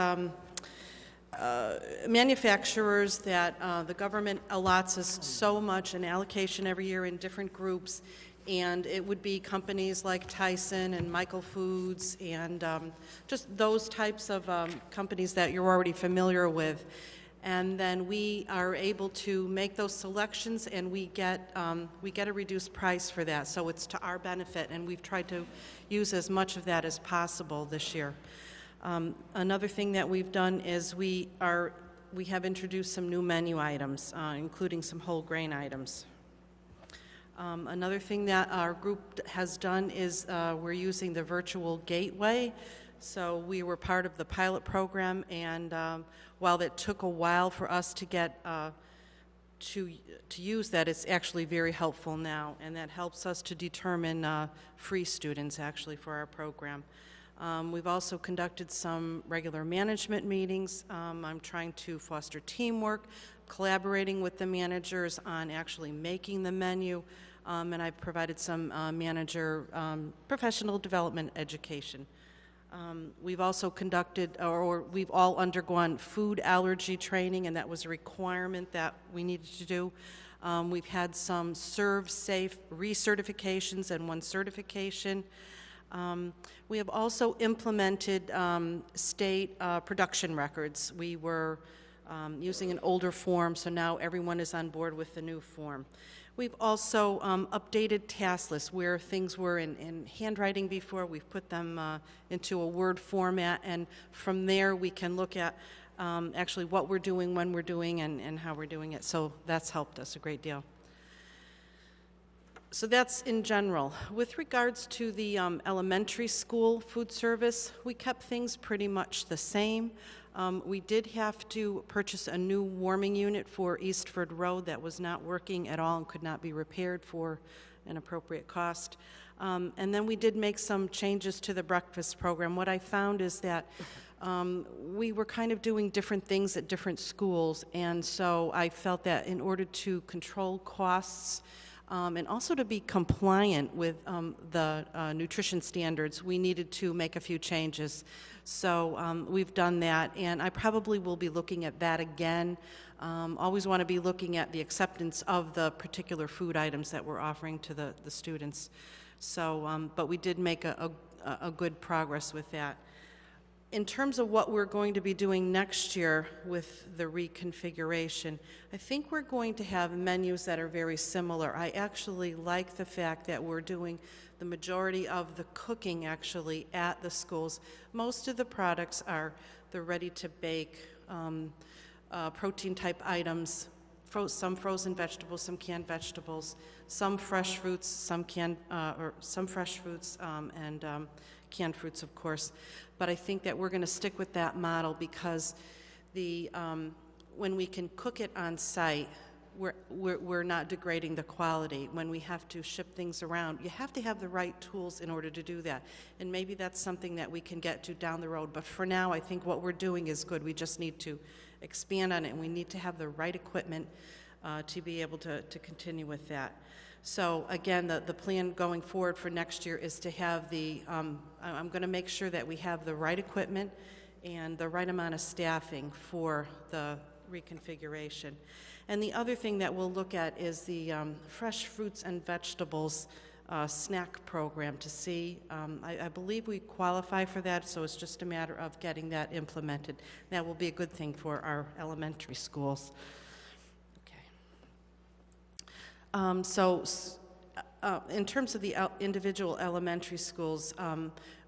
manufacturers that the government allots us so much an allocation every year in different groups, and it would be companies like Tyson and Michael Foods and just those types of companies that you're already familiar with. And then we are able to make those selections, and we get a reduced price for that, so it's to our benefit, and we've tried to use as much of that as possible this year. Another thing that we've done is we have introduced some new menu items, including some whole grain items. Another thing that our group has done is we're using the virtual gateway. So we were part of the pilot program, and while it took a while for us to get to use that, it's actually very helpful now, and that helps us to determine free students actually for our program. We've also conducted some regular management meetings. I'm trying to foster teamwork, collaborating with the managers on actually making the menu, and I've provided some manager professional development education. We've also conducted, or we've all undergone food allergy training, and that was a requirement that we needed to do. We've had some Serve Safe recertifications and one certification. We have also implemented state production records. We were using an older form, so now everyone is on board with the new form. We've also updated task lists where things were in handwriting before. We've put them into a Word format, and from there we can look at actually what we're doing, when we're doing, and how we're doing it. So that's helped us a great deal. So that's in general. With regards to the elementary school food service, we kept things pretty much the same. We did have to purchase a new warming unit for Eastford Road that was not working at all and could not be repaired for an appropriate cost. And then we did make some changes to the breakfast program. What I found is that we were kind of doing different things at different schools, and so I felt that in order to control costs, and also to be compliant with the nutrition standards, we needed to make a few changes. So we've done that, and I probably will be looking at that again. Always want to be looking at the acceptance of the particular food items that we're offering to the students. So, but we did make a good progress with that. In terms of what we're going to be doing next year with the reconfiguration, I think we're going to have menus that are very similar. I actually like the fact that we're doing the majority of the cooking actually at the schools. Most of the products are the ready-to-bake protein-type items, some frozen vegetables, some canned vegetables, some fresh fruits, some canned and canned fruits, of course. But I think that we're going to stick with that model because when we can cook it on site, we're not degrading the quality. When we have to ship things around, you have to have the right tools in order to do that. And maybe that's something that we can get to down the road. But for now, I think what we're doing is good. We just need to expand on it, and we need to have the right equipment to be able to continue with that. So again, the plan going forward for next year is to have I'm going to make sure that we have the right equipment and the right amount of staffing for the reconfiguration. And the other thing that we'll look at is the fresh fruits and vegetables snack program to see. I believe we qualify for that, so it's just a matter of getting that implemented. That will be a good thing for our elementary schools. In terms of the individual elementary schools,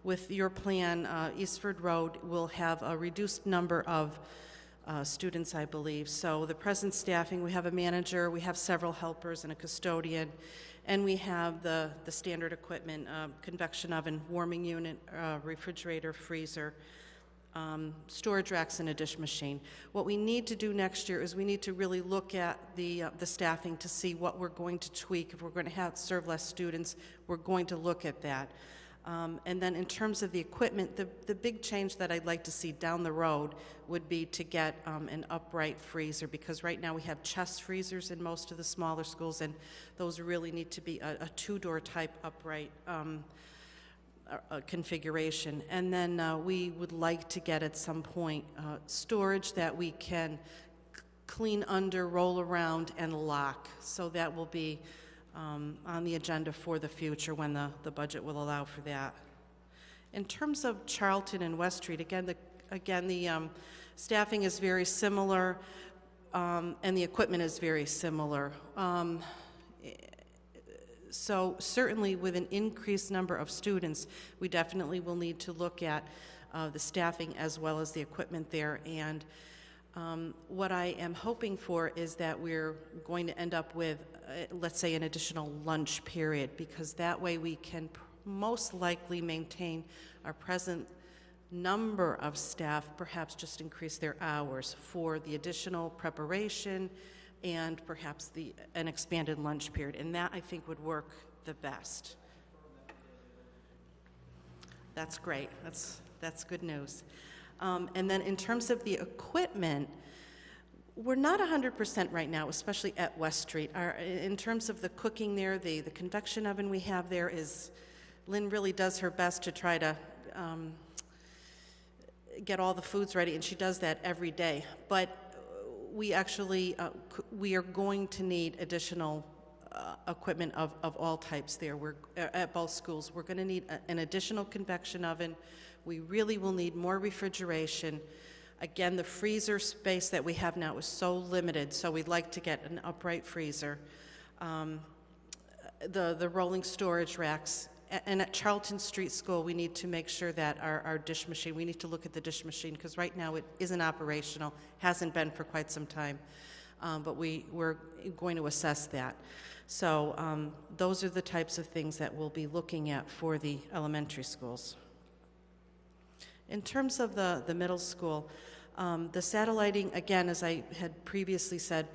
with your plan, Eastford Road will have a reduced number of students, I believe. So the present staffing, we have a manager, we have several helpers and a custodian, and we have the standard equipment, convection oven, warming unit, refrigerator, freezer, storage racks, and a dish machine. What we need to do next year is we need to really look at the staffing to see what we're going to tweak. If we're going to serve less students, we're going to look at that. And then in terms of the equipment, the big change that I'd like to see down the road would be to get an upright freezer, because right now we have chest freezers in most of the smaller schools, and those really need to be a two-door type upright configuration. And then we would like to get at some point storage that we can clean under, roll around, and lock. So that will be on the agenda for the future when the budget will allow for that. In terms of Charlton and West Street, again the staffing is very similar and the equipment is very similar. So certainly with an increased number of students, we definitely will need to look at the staffing as well as the equipment there. And what I am hoping for is that we're going to end up with, let's say, an additional lunch period, because that way we can most likely maintain our present number of staff, perhaps just increase their hours for the additional preparation and perhaps an expanded lunch period. And that, I think, would work the best. That's great. That's good news. And then in terms of the equipment, we're not 100% right now, especially at West Street. In terms of the cooking there, the convection oven we have there is, Lynn really does her best to try to get all the foods ready, and she does that every day. But we actually, we are going to need additional equipment of all types there. At both schools. We're going to need an additional convection oven. We really will need more refrigeration. Again, the freezer space that we have now is so limited, so we'd like to get an upright freezer. The rolling storage racks. And at Charlton Street School, we need to make sure that our dish machine, we need to look at the dish machine, because right now it isn't operational, hasn't been for quite some time, but we're going to assess that. So those are the types of things that we'll be looking at for the elementary schools. In terms of the middle school, the satelliting, again, as I had previously said,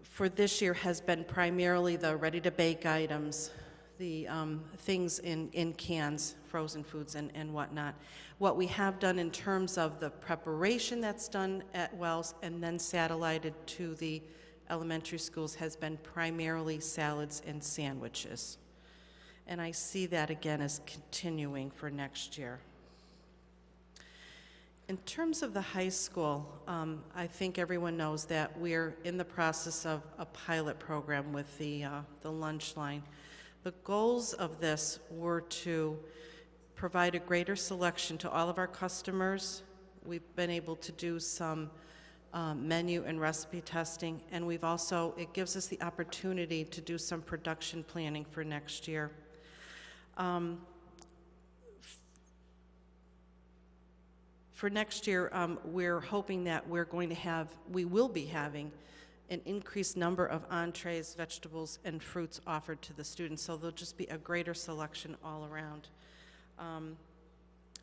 for this year has been primarily the ready-to-bake items, the things in cans, frozen foods and whatnot. What we have done in terms of the preparation that's done at Wells and then satellited to the elementary schools has been primarily salads and sandwiches. And I see that again as continuing for next year. In terms of the high school, I think everyone knows that we're in the process of a pilot program with the lunch line. The goals of this were to provide a greater selection to all of our customers. We've been able to do some menu and recipe testing, and it gives us the opportunity to do some production planning for next year. For next year, we're hoping that we will be having an increased number of entrees, vegetables, and fruits offered to the students, so there'll just be a greater selection all around.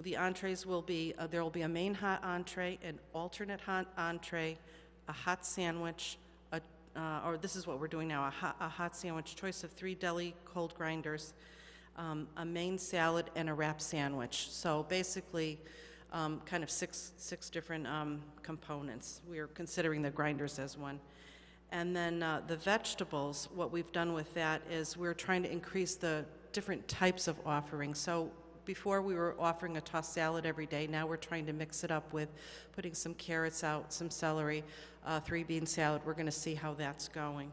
The entrees will be, there will be a main hot entree, an alternate hot entree, a hot sandwich, or this is what we're doing now, a hot sandwich, choice of 3 deli cold grinders, a main salad, and a wrap sandwich. So basically, kind of six different components. We're considering the grinders as one. And then the vegetables, what we've done with that is we're trying to increase the different types of offerings. So before we were offering a tossed salad every day, now we're trying to mix it up with putting some carrots out, some celery, 3-bean salad. We're going to see how that's going.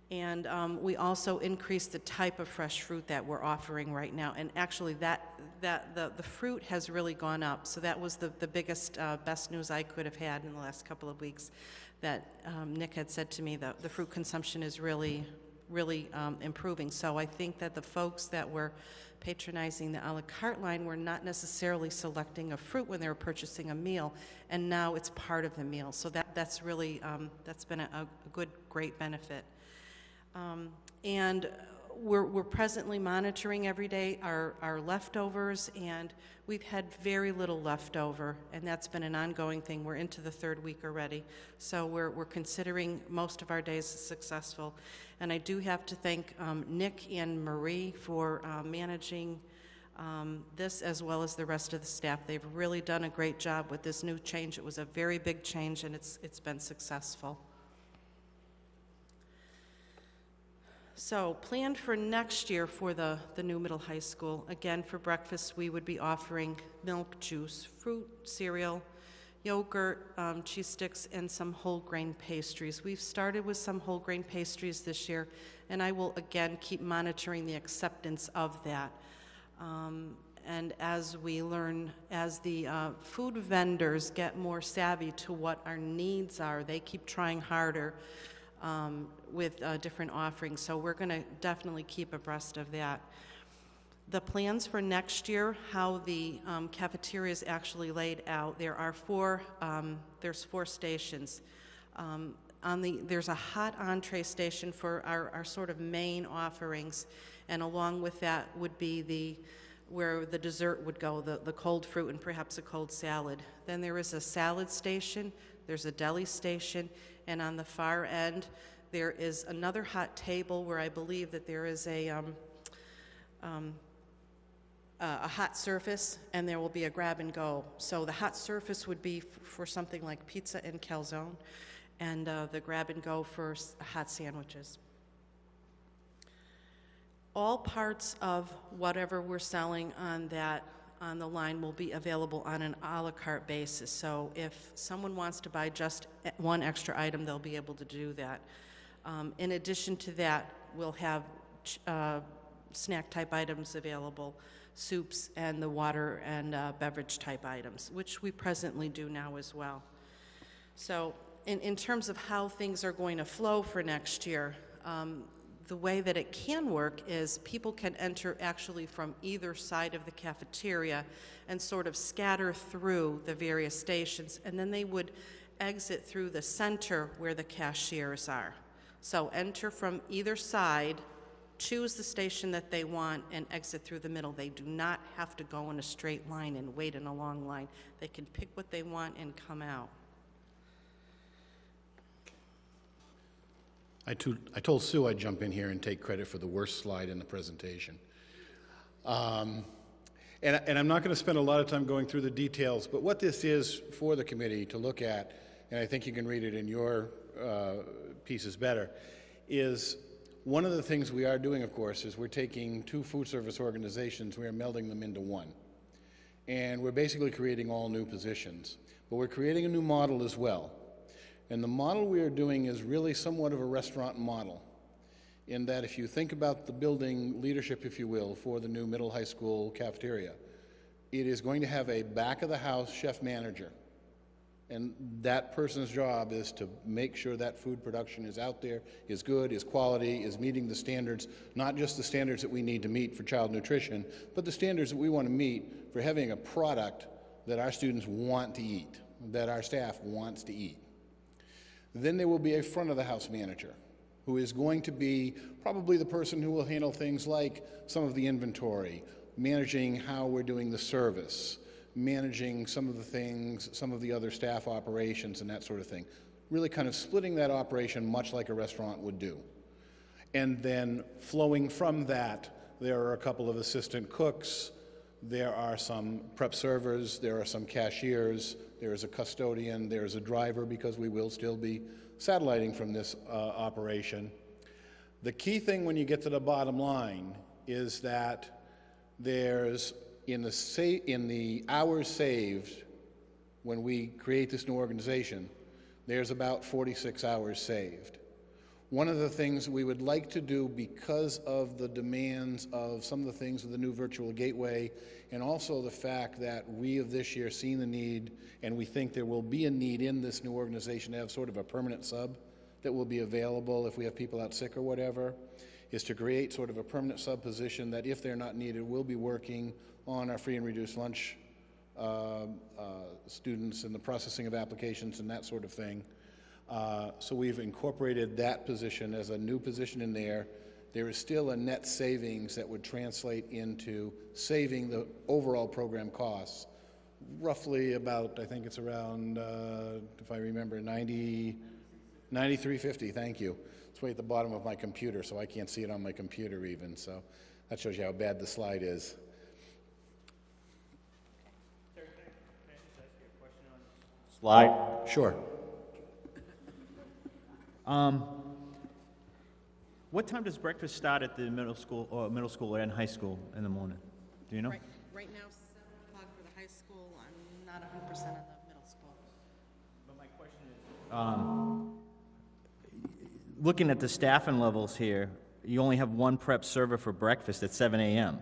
And we also increased the type of fresh fruit that we're offering right now. And actually the fruit has really gone up. So that was the biggest, best news I could have had in the last couple of weeks, that Nick had said to me that the fruit consumption is really improving. So I think that the folks that were patronizing the a la carte line were not necessarily selecting a fruit when they were purchasing a meal, and now it's part of the meal. So that's really, that's been a great benefit. And we're presently monitoring every day our leftovers, and we've had very little leftover, and that's been an ongoing thing. We're into the 3rd week already, so we're considering most of our days successful. And I do have to thank Nick and Marie for managing this, as well as the rest of the staff. They've really done a great job with this new change. It was a very big change, and it's been successful. So planned for next year for the new middle high school, again, for breakfast we would be offering milk, juice, fruit, cereal, yogurt, cheese sticks, and some whole grain pastries. We've started with some whole grain pastries this year, and I will again keep monitoring the acceptance of that. And as we learn, as the food vendors get more savvy to what our needs are, they keep trying harder with different offerings, so we're going to definitely keep abreast of that. The plans for next year, how the cafeteria is actually laid out, there's 4 stations. There's a hot entree station for our sort of main offerings, and along with that would be where the dessert would go, the cold fruit and perhaps a cold salad. Then there is a salad station, there's a deli station, and on the far end there is another hot table where I believe that there is a hot surface, and there will be a grab and go. So the hot surface would be for something like pizza and calzone, and the grab and go for hot sandwiches. All parts of whatever we're selling on the line will be available on an a la carte basis. So if someone wants to buy just one extra item, they'll be able to do that. In addition to that, we'll have snack type items available, soups, and the water and beverage type items, which we presently do now as well. So in terms of how things are going to flow for next year, the way that it can work is people can enter actually from either side of the cafeteria and sort of scatter through the various stations, and then they would exit through the center where the cashiers are. So enter from either side, choose the station that they want, and exit through the middle. They do not have to go in a straight line and wait in a long line. They can pick what they want and come out. I told Sue I'd jump in here and take credit for the worst slide in the presentation. And I'm not going to spend a lot of time going through the details, but what this is for the committee to look at, and I think you can read it in your pieces better, is one of the things we are doing, of course, is we're taking two food service organizations, we are melding them into one. And we're basically creating all new positions. But we're creating a new model as well. And the model we are doing is really somewhat of a restaurant model, in that if you think about the building leadership, if you will, for the new middle high school cafeteria, it is going to have a back-of-the-house chef manager. And that person's job is to make sure that food production is out there, is good, is quality, is meeting the standards, not just the standards that we need to meet for child nutrition, but the standards that we want to meet for having a product that our students want to eat, that our staff wants to eat. Then there will be a front-of-the-house manager, who is going to be probably the person who will handle things like some of the inventory, managing how we're doing the service, managing some of the things, some of the other staff operations and that sort of thing. Really kind of splitting that operation much like a restaurant would do. And then flowing from that, there are a couple of assistant cooks, there are some prep servers, there are some cashiers, there is a custodian, there is a driver, because we will still be satelliting from this operation. The key thing when you get to the bottom line is that there's, in the hours saved when we create this new organization, there's about 46 hours saved. One of the things we would like to do, because of the demands of some of the things with the new virtual gateway, and also the fact that we have this year seen the need, and we think there will be a need in this new organization to have sort of a permanent sub that will be available if we have people out sick or whatever, is to create sort of a permanent sub position that, if they're not needed, will be working on our free and reduced lunch students and the processing of applications and that sort of thing. So we've incorporated that position as a new position in there. There is still a net savings that would translate into saving the overall program costs, roughly about, I think it's around, if I remember, $93.50, thank you. It's way at the bottom of my computer, so I can't see it on my computer even, so that shows you how bad the slide is. Slide. Sure. What time does breakfast start at the middle school and high school in the morning? Do you know? Right now, 7 o'clock for the high school. I'm not 100% of the middle school. But my question is, looking at the staffing levels here, you only have one prep server for breakfast at 7 a.m.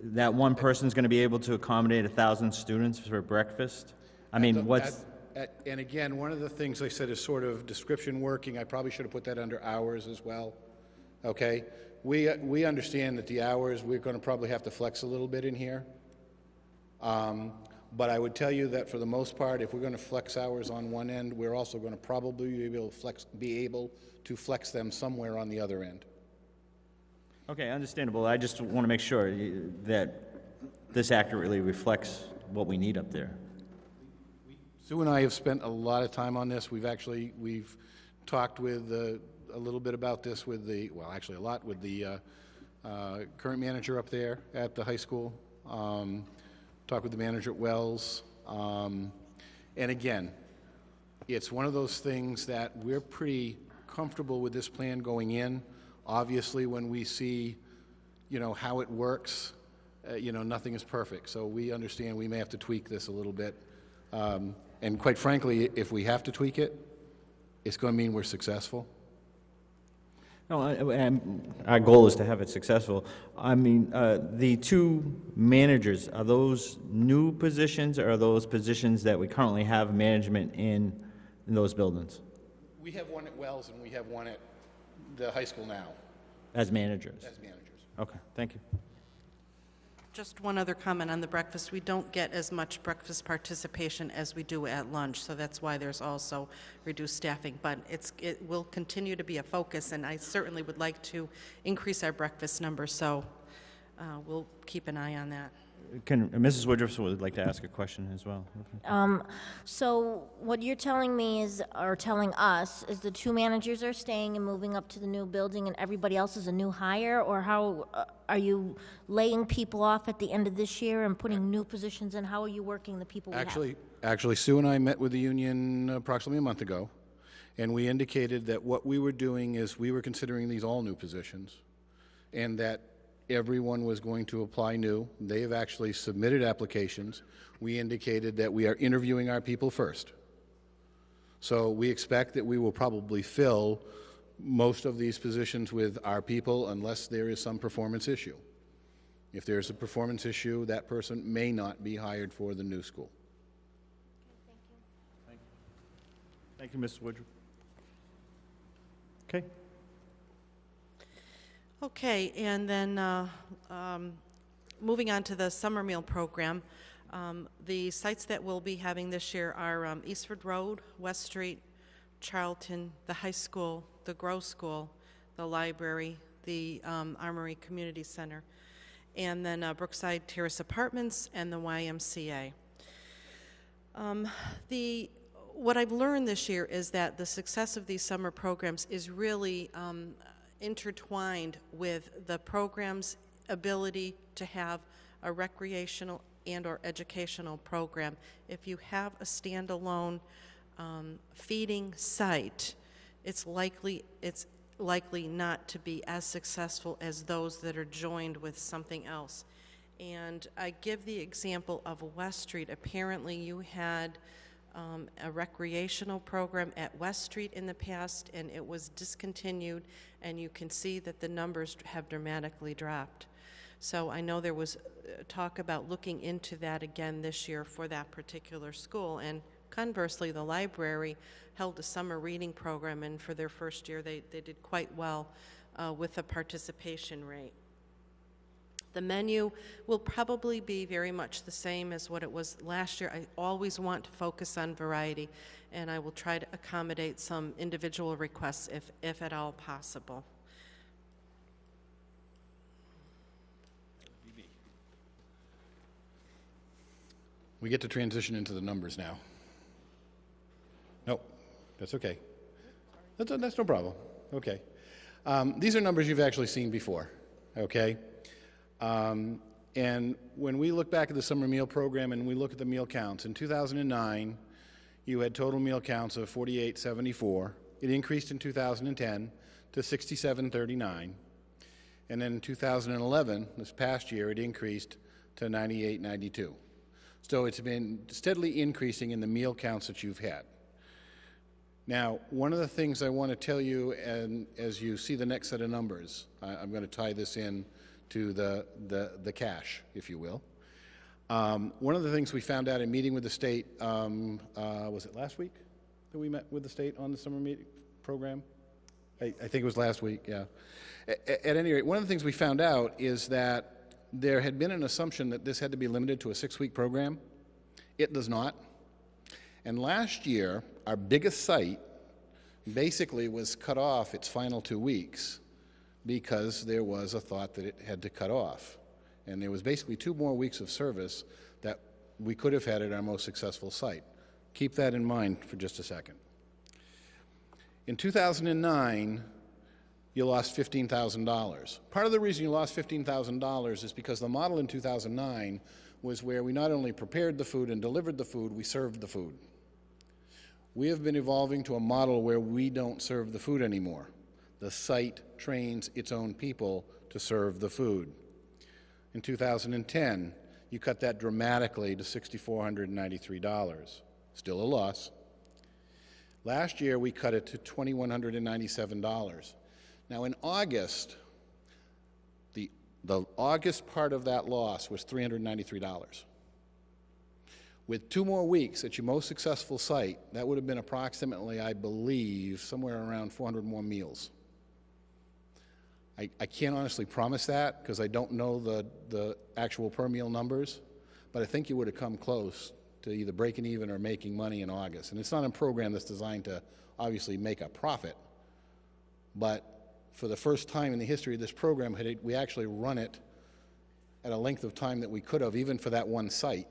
That one person's going to be able to accommodate 1,000 students for breakfast? I mean, what's... And again, one of the things I said is sort of description working. I probably should have put that under hours as well. Okay? We understand that the hours, we're going to probably have to flex a little bit in here. But I would tell you that for the most part, if we're going to flex hours on one end, we're also going to probably be able to flex them somewhere on the other end. Okay, understandable. I just want to make sure that this accurately reflects what we need up there. Sue and I have spent a lot of time on this. We've talked with a little bit about this with a lot with the current manager up there at the high school. Talked with the manager at Wells. And again, it's one of those things that we're pretty comfortable with this plan going in. Obviously, when we see, how it works, nothing is perfect. So we understand we may have to tweak this a little bit. And quite frankly, if we have to tweak it, it's going to mean we're successful. No, and our goal is to have it successful. I mean, the two managers, are those new positions, or are those positions that we currently have management in those buildings? We have one at Wells and we have one at the high school now. As managers? As managers. Okay, thank you. Just one other comment on the breakfast. We don't get as much breakfast participation as we do at lunch, so that's why there's also reduced staffing. But it will continue to be a focus, and I certainly would like to increase our breakfast numbers, so we'll keep an eye on that. Mrs. Woodruff would like to ask a question as well. So what you're telling me or telling us, is the two managers are staying and moving up to the new building and everybody else is a new hire? Or how are you laying people off at the end of this year and putting new positions in? How are you working the people we have? Actually, Sue and I met with the union approximately a month ago, And we indicated that what we were doing is we were considering these all new positions, and that everyone was going to apply new. They have actually submitted applications. We indicated that we are interviewing our people first. So we expect that we will probably fill most of these positions with our people unless there is some performance issue. If there's a performance issue, that person may not be hired for the new school. Thank you, Mr. Woodruff. Okay. Okay, and then moving on to the summer meal program, the sites that we'll be having this year are Eastford Road, West Street, Charlton, the high school, the Grow School, the library, the Armory Community Center, and then Brookside Terrace Apartments and the YMCA. What I've learned this year is that the success of these summer programs is really intertwined with the program's ability to have a recreational and or educational program. If you have a standalone feeding site, it's likely not to be as successful as those that are joined with something else. And I give the example of West Street. Apparently you had a recreational program at West Street in the past, and it was discontinued, and you can see that the numbers have dramatically dropped. So I know there was talk about looking into that again this year for that particular school. And conversely, the library held a summer reading program, and for their first year they did quite well with the participation rate. The menu will probably be very much the same as what it was last year. I always want to focus on variety, and I will try to accommodate some individual requests if at all possible. We get to transition into the numbers now. Nope, that's okay. That's no problem. Okay. These are numbers you've actually seen before, okay? And when we look back at the summer meal program and we look at the meal counts, in 2009, you had total meal counts of 4,874. It increased in 2010 to 6,739. And then in 2011, this past year, it increased to 9,892. So it's been steadily increasing in the meal counts that you've had. Now, one of the things I want to tell you, and as you see the next set of numbers, I'm going to tie this in to the cash, if you will. One of the things we found out in meeting with the state, was it last week that we met with the state on the summer meeting program? I think it was last week, yeah. At any rate, one of the things we found out is that there had been an assumption that this had to be limited to a 6-week program. It does not. And last year, our biggest site basically was cut off its final 2 weeks because there was a thought that it had to cut off. And there was basically 2 more weeks of service that we could have had at our most successful site. Keep that in mind for just a second. In 2009, you lost $15,000. Part of the reason you lost $15,000 is because the model in 2009 was where we not only prepared the food and delivered the food, we served the food. We have been evolving to a model where we don't serve the food anymore. The site trains its own people to serve the food. In 2010, you cut that dramatically to $6,493. Still a loss. Last year, we cut it to $2,197. Now, in August, the August part of that loss was $393. With 2 more weeks at your most successful site, that would have been approximately, I believe, somewhere around 400 more meals. I can't honestly promise that because I don't know the actual per meal numbers, but I think you would have come close to either breaking even or making money in August. And it's not a program that's designed to obviously make a profit, but for the first time in the history of this program, we actually run it at a length of time that we could have, even for that one site.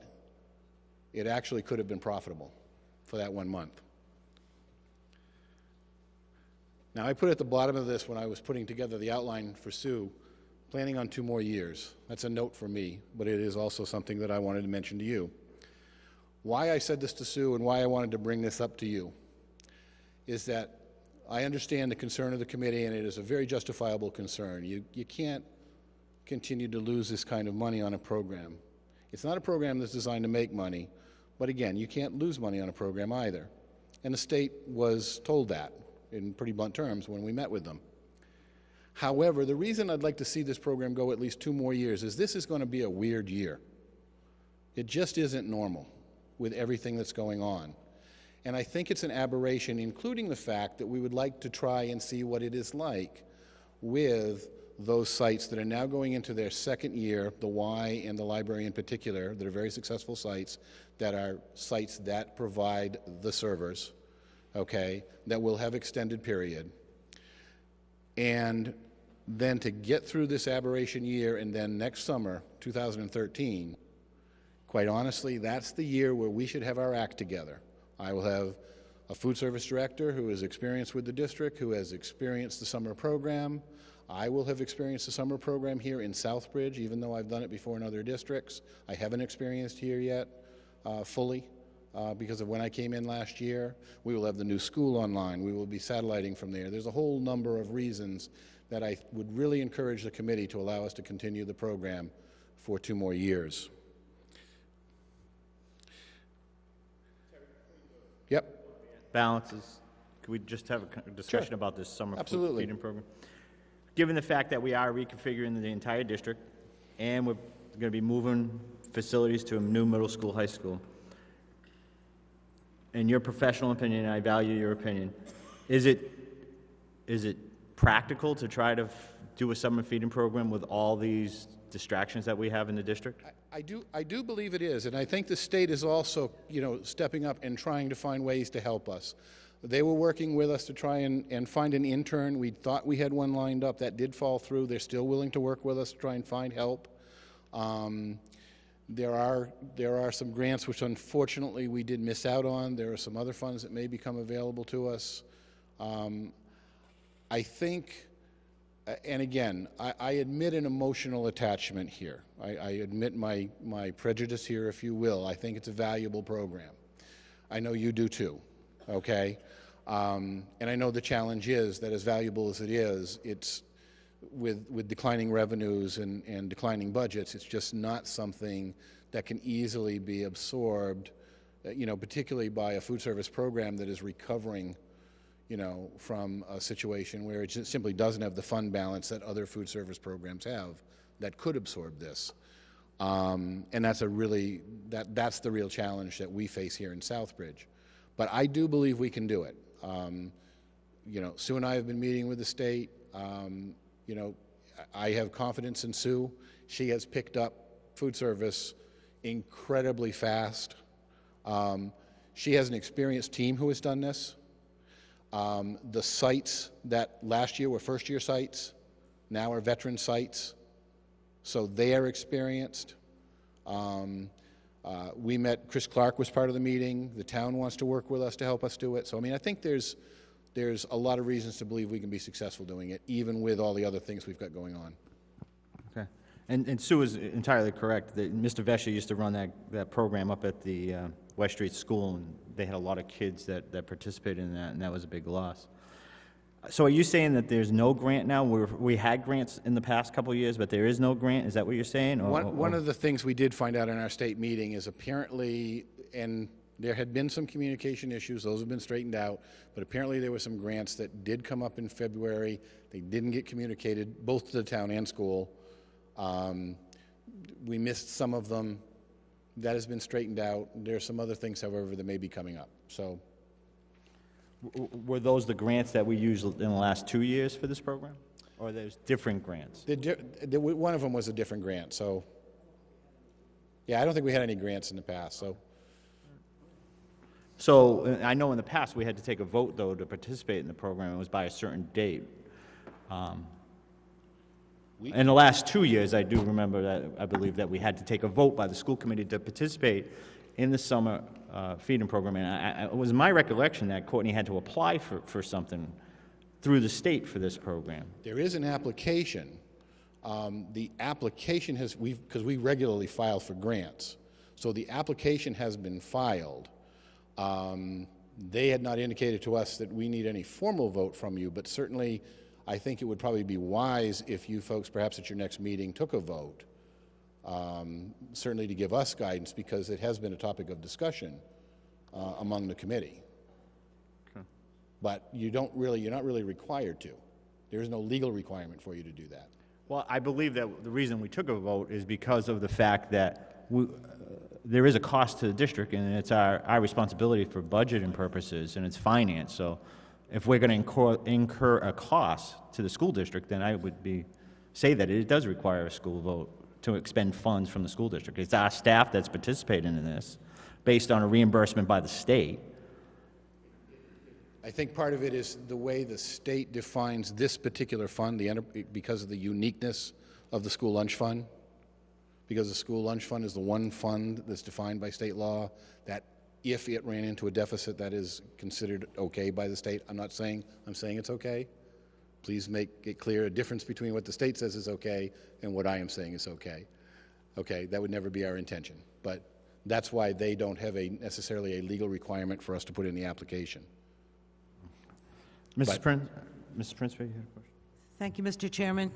It actually could have been profitable for that 1 month. Now, I put at the bottom of this when I was putting together the outline for Sue, planning on 2 more years. That's a note for me, but it is also something that I wanted to mention to you. Why I said this to Sue and why I wanted to bring this up to you is that I understand the concern of the committee, and it is a very justifiable concern. You can't continue to lose this kind of money on a program. It's not a program that's designed to make money, but again, you can't lose money on a program either. And the state was told that in pretty blunt terms when we met with them. However, the reason I'd like to see this program go at least 2 more years is this is going to be a weird year. It just isn't normal with everything that's going on. And I think it's an aberration, including the fact that we would like to try and see what it is like with those sites that are now going into their second year, the Y and the library in particular, that are very successful sites, that are sites that provide the servers, okay, that will have extended period. And then to get through this aberration year, and then next summer, 2013, quite honestly, that's the year where we should have our act together. I will have a food service director who is experienced with the district, who has experienced the summer program. I will have experienced the summer program here in Southbridge, even though I've done it before in other districts. I haven't experienced here yet fully because of when I came in last year. We will have the new school online. We will be satelliting from there. There's a whole number of reasons that I would really encourage the committee to allow us to continue the program for 2 more years. Yep. Balances. Could we just have a discussion about this summer Absolutely. feeding program? Given the fact that we are reconfiguring the entire district and we're going to be moving facilities to a new middle school, high school, in your professional opinion, and I value your opinion, is it practical to try to do a summer feeding program with all these distractions that we have in the district? I do believe it is, and I think the state is also, stepping up and trying to find ways to help us. They were working with us to try and find an intern. We thought we had one lined up. That did fall through. They're still willing to work with us to try and find help. There are some grants which unfortunately we did miss out on. There are some other funds that may become available to us. I think, and again, I admit an emotional attachment here. I admit my prejudice here, if you will. I think it's a valuable program. I know you do too, okay? And I know the challenge is that as valuable as it is, it's with declining revenues and declining budgets, it's just not something that can easily be absorbed, particularly by a food service program that is recovering, from a situation where it just simply doesn't have the fund balance that other food service programs have that could absorb this. And that's that's the real challenge that we face here in Southbridge. But I do believe we can do it. Sue and I have been meeting with the state. I have confidence in Sue. She has picked up food service incredibly fast. She has an experienced team who has done this. The sites that last year were first-year sites now are veteran sites, so they are experienced. We met, Chris Clark was part of the meeting. The town wants to work with us to help us do it. So, I think there's a lot of reasons to believe we can be successful doing it, even with all the other things we've got going on. Okay. And Sue is entirely correct. Mr. Vesha used to run that program up at the West Street School, and they had a lot of kids that participated in that, and that was a big loss. So are you saying that there's no grant now? We had grants in the past couple of years, but there is no grant? Is that what you're saying? One of the things we did find out in our state meeting is apparently, and there had been some communication issues, those have been straightened out, but apparently there were some grants that did come up in February. They didn't get communicated, both to the town and school. We missed some of them. That has been straightened out. There are some other things, however, that may be coming up. So, were those the grants that we used in the last 2 years for this program? Or there's different grants? One of them was a different grant, so, yeah, I don't think we had any grants in the past, So I know in the past we had to take a vote, though, to participate in the program. It was by a certain date. In the last 2 years, I do remember that I believe that we had to take a vote by the school committee to participate in the summer feeding program. And it was my recollection that Courtney had to apply for something through the state for this program. There is an application. The application has, because we regularly file for grants, so the application has been filed. They had not indicated to us that we need any formal vote from you, but certainly I think it would probably be wise if you folks, perhaps at your next meeting, took a vote, certainly to give us guidance, because it has been a topic of discussion among the committee. Okay. But you're not really required to. There is no legal requirement for you to do that. Well, I believe that the reason we took a vote is because of the fact that there is a cost to the district, and it's our responsibility for budgeting purposes, and it's finance. So if we're going to incur a cost to the school district, then I would say that it does require a school vote to expend funds from the school district. It's our staff that's participating in this based on a reimbursement by the state. I think part of it is the way the state defines this particular fund, because of the uniqueness of the school lunch fund. Because the school lunch fund is the one fund that's defined by state law that if it ran into a deficit, that is considered okay by the state. I'm saying it's okay. Please make it clear a difference between what the state says is okay and what I am saying is okay. Okay, that would never be our intention. But that's why they don't have necessarily a legal requirement for us to put in the application. Mrs. Prince, you had a question? Thank you, Mr. Chairman.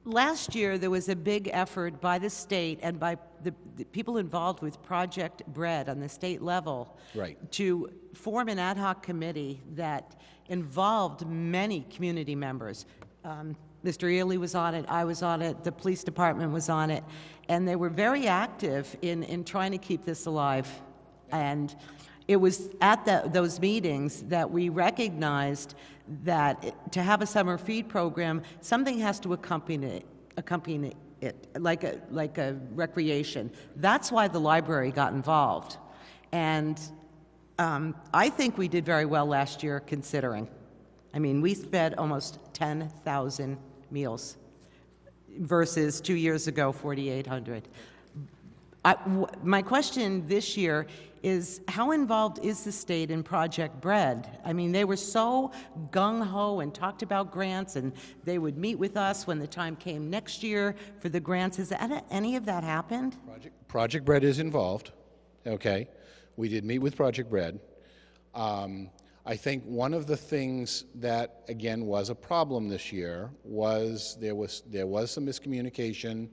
Last year, there was a big effort by the state and by the people involved with Project Bread on the state level to form an ad hoc committee that involved many community members. Mr. Ely was on it, I was on it, the police department was on it, and they were very active in trying to keep this alive. And it was at those meetings that we recognized that to have a summer feed program, something has to accompany it like a recreation. That's why the library got involved. And I think we did very well last year, considering. I mean, we fed almost 10,000 meals versus 2 years ago, 4,800. My question this year is, how involved is the state in Project Bread? I mean, they were so gung-ho and talked about grants, and they would meet with us when the time came next year for the grants. Has any of that happened? Project Bread is involved, okay? We did meet with Project Bread. I think one of the things that, again, was a problem this year was there was some miscommunication,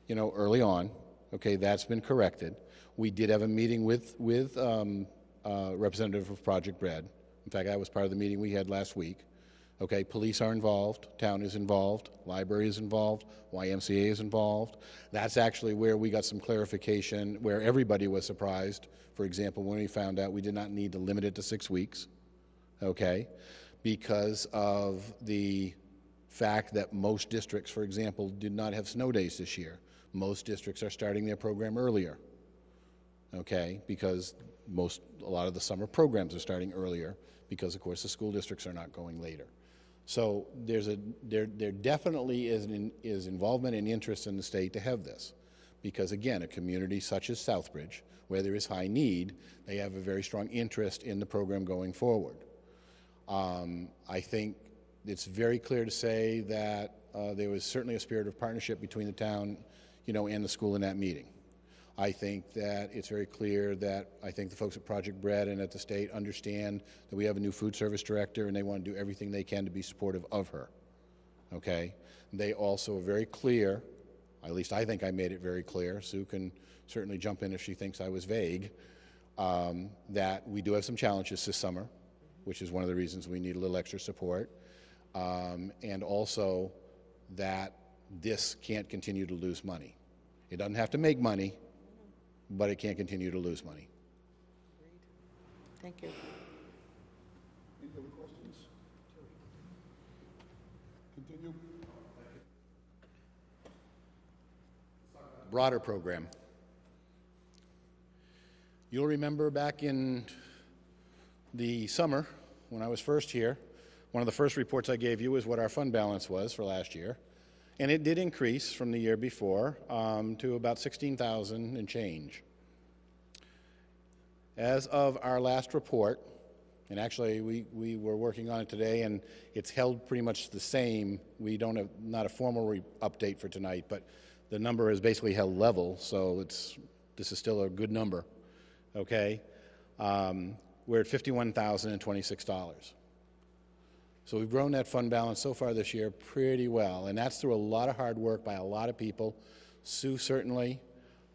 early on. Okay, that's been corrected. We did have a meeting with representative of Project Bread. In fact, that was part of the meeting we had last week. Okay, police are involved, town is involved, library is involved, YMCA is involved. That's actually where we got some clarification, where everybody was surprised. For example, when we found out we did not need to limit it to 6 weeks, okay, because of the fact that most districts, for example, did not have snow days this year. Most districts are starting their program earlier, okay, because a lot of the summer programs are starting earlier because, of course, the school districts are not going later. So there definitely is involvement and interest in the state to have this because, again, a community such as Southbridge, where there is high need, they have a very strong interest in the program going forward. I think it's very clear to say that there was certainly a spirit of partnership between the town and the school in that meeting. I think that it's very clear that I think the folks at Project Bread and at the state understand that we have a new food service director and they want to do everything they can to be supportive of her, okay? They also are very clear, at least I think I made it very clear, Sue can certainly jump in if she thinks I was vague, that we do have some challenges this summer, which is one of the reasons we need a little extra support, and also that this can't continue to lose money. It doesn't have to make money, but it can't continue to lose money. Thank you. Any other questions? Continue. Broader program. You'll remember back in the summer when I was first here, one of the first reports I gave you was what our fund balance was for last year. And it did increase from the year before to about $16,000 and change. As of our last report, and actually we were working on it today and it's held pretty much the same. We don't have, not a formal update for tonight, but the number is basically held level, so this is still a good number, okay? we're at $51,026. So we've grown that fund balance so far this year pretty well, and that's through a lot of hard work by a lot of people. Sue certainly,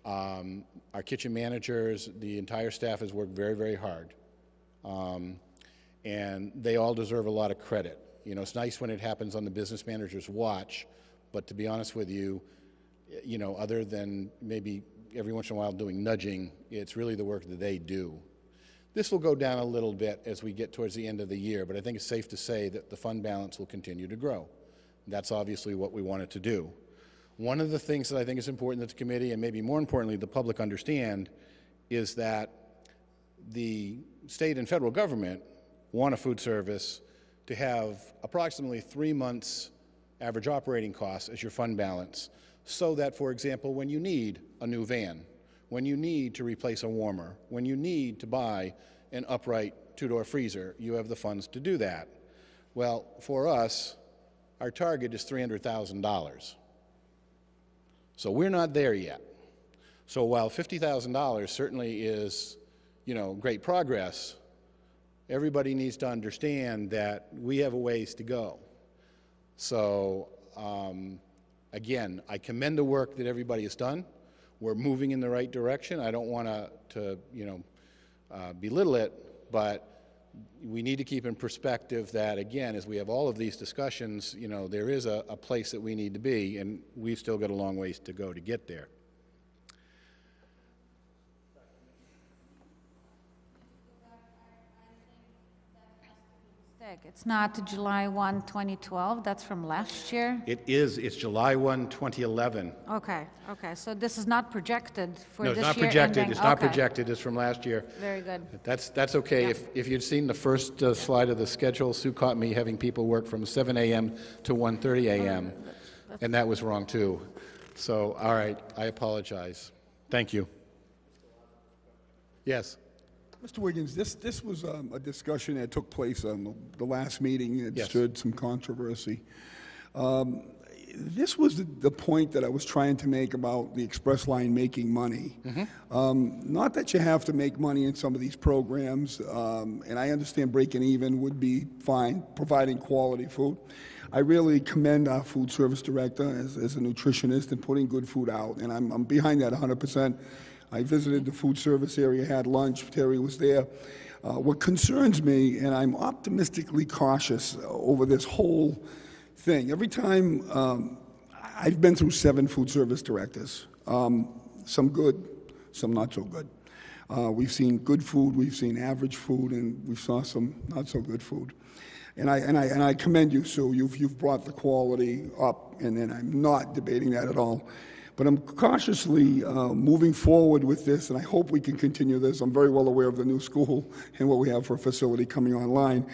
our kitchen managers, the entire staff has worked very, very hard. And they all deserve a lot of credit. You know, it's nice when it happens on the business manager's watch, but to be honest with you, you know, other than maybe every once in a while doing nudging, it's really the work that they do. This will go down a little bit as we get towards the end of the year, but I think it's safe to say that the fund balance will continue to grow. That's obviously what we want it to do. One of the things that I think is important that the committee, and maybe more importantly the public, understand is that the state and federal government want a food service to have approximately 3 months average operating costs as your fund balance, so that, for example, when you need a new van, when you need to replace a warmer, when you need to buy an upright two-door freezer, you have the funds to do that. Well, for us, our target is $300,000. So we're not there yet. So while $50,000 certainly is, you know, great progress, everybody needs to understand that we have a ways to go. So, again, I commend the work that everybody has done. We're moving in the right direction. I don't want to you know, belittle it, but we need to keep in perspective that, again, as we have all of these discussions, you know, there is a place that we need to be, and we've still got a long ways to go to get there. It's not July 1, 2012, that's from last year? It is. It's July 1, 2011. Okay, so this is not projected for No, this it's not year projected. ending? It's not Okay. projected. It's from last year. Very good. That's okay. Yeah. If you'd seen the first slide of the schedule, Sue caught me having people work from 7 a.m. to 1:30 a.m., and that was wrong too. So, all right, I apologize. Thank you. Yes. Mr. Wiggins, this was a discussion that took place on the last meeting. It Yes. stirred some controversy. This was the point that I was trying to make about the Express Line making money. Not that you have to make money in some of these programs, and I understand breaking even would be fine, providing quality food. I really commend our food service director as a nutritionist in putting good food out, and I'm behind that 100%. I visited the food service area, had lunch, Terry was there. What concerns me, and I'm optimistically cautious over this whole thing, every time, I've been through 7 food service directors, some good, some not so good. We've seen good food, we've seen average food, and we saw some not so good food. And I commend you, Sue. You've brought the quality up, and I'm not debating that at all. But I'm cautiously moving forward with this, and I hope we can continue this. I'm very well aware of the new school and what we have for a facility coming online.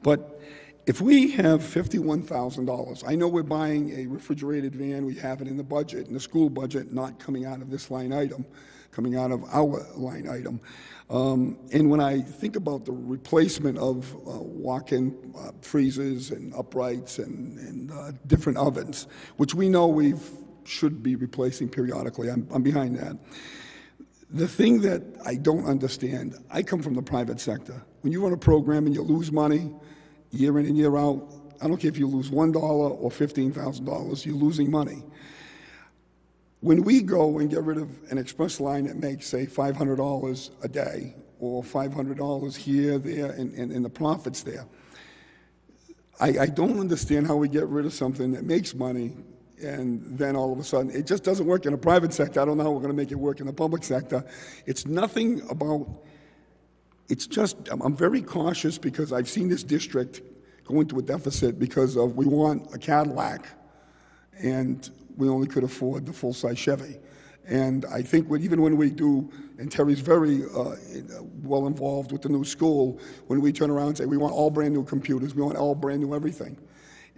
But if we have $51,000, I know we're buying a refrigerated van, we have it in the budget, in the school budget, not coming out of this line item, coming out of our line item. And when I think about the replacement of walk-in freezers and uprights and different ovens, which we know we should be replacing periodically, I'm behind that. The thing that I don't understand, I come from the private sector. When you run a program and you lose money year in and year out, I don't care if you lose $1 or $15,000, you're losing money. When we go and get rid of an express line that makes, say, $500 a day, or $500 here, there, and the profits there, I don't understand how we get rid of something that makes money, and then all of a sudden, it just doesn't work in the private sector. I don't know how we're going to make it work in the public sector. It's nothing about, it's just, I'm very cautious because I've seen this district go into a deficit because of, we want a Cadillac, and we only could afford the full-size Chevy. And I think even when we do, and Terry's very well involved with the new school, when we turn around and say, we want all brand new computers, we want all brand new everything.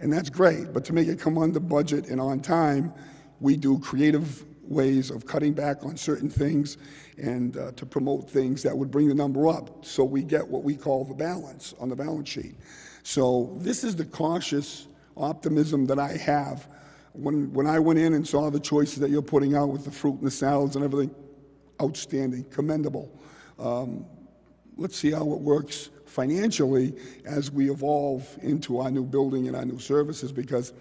And that's great, but to make it come under budget and on time, we do creative ways of cutting back on certain things and to promote things that would bring the number up, so we get what we call the balance on the balance sheet. So this is the cautious optimism that I have. When I went in and saw the choices that you're putting out with the fruit and the salads and everything, outstanding, commendable. let's see how it works financially as we evolve into our new building and our new services, because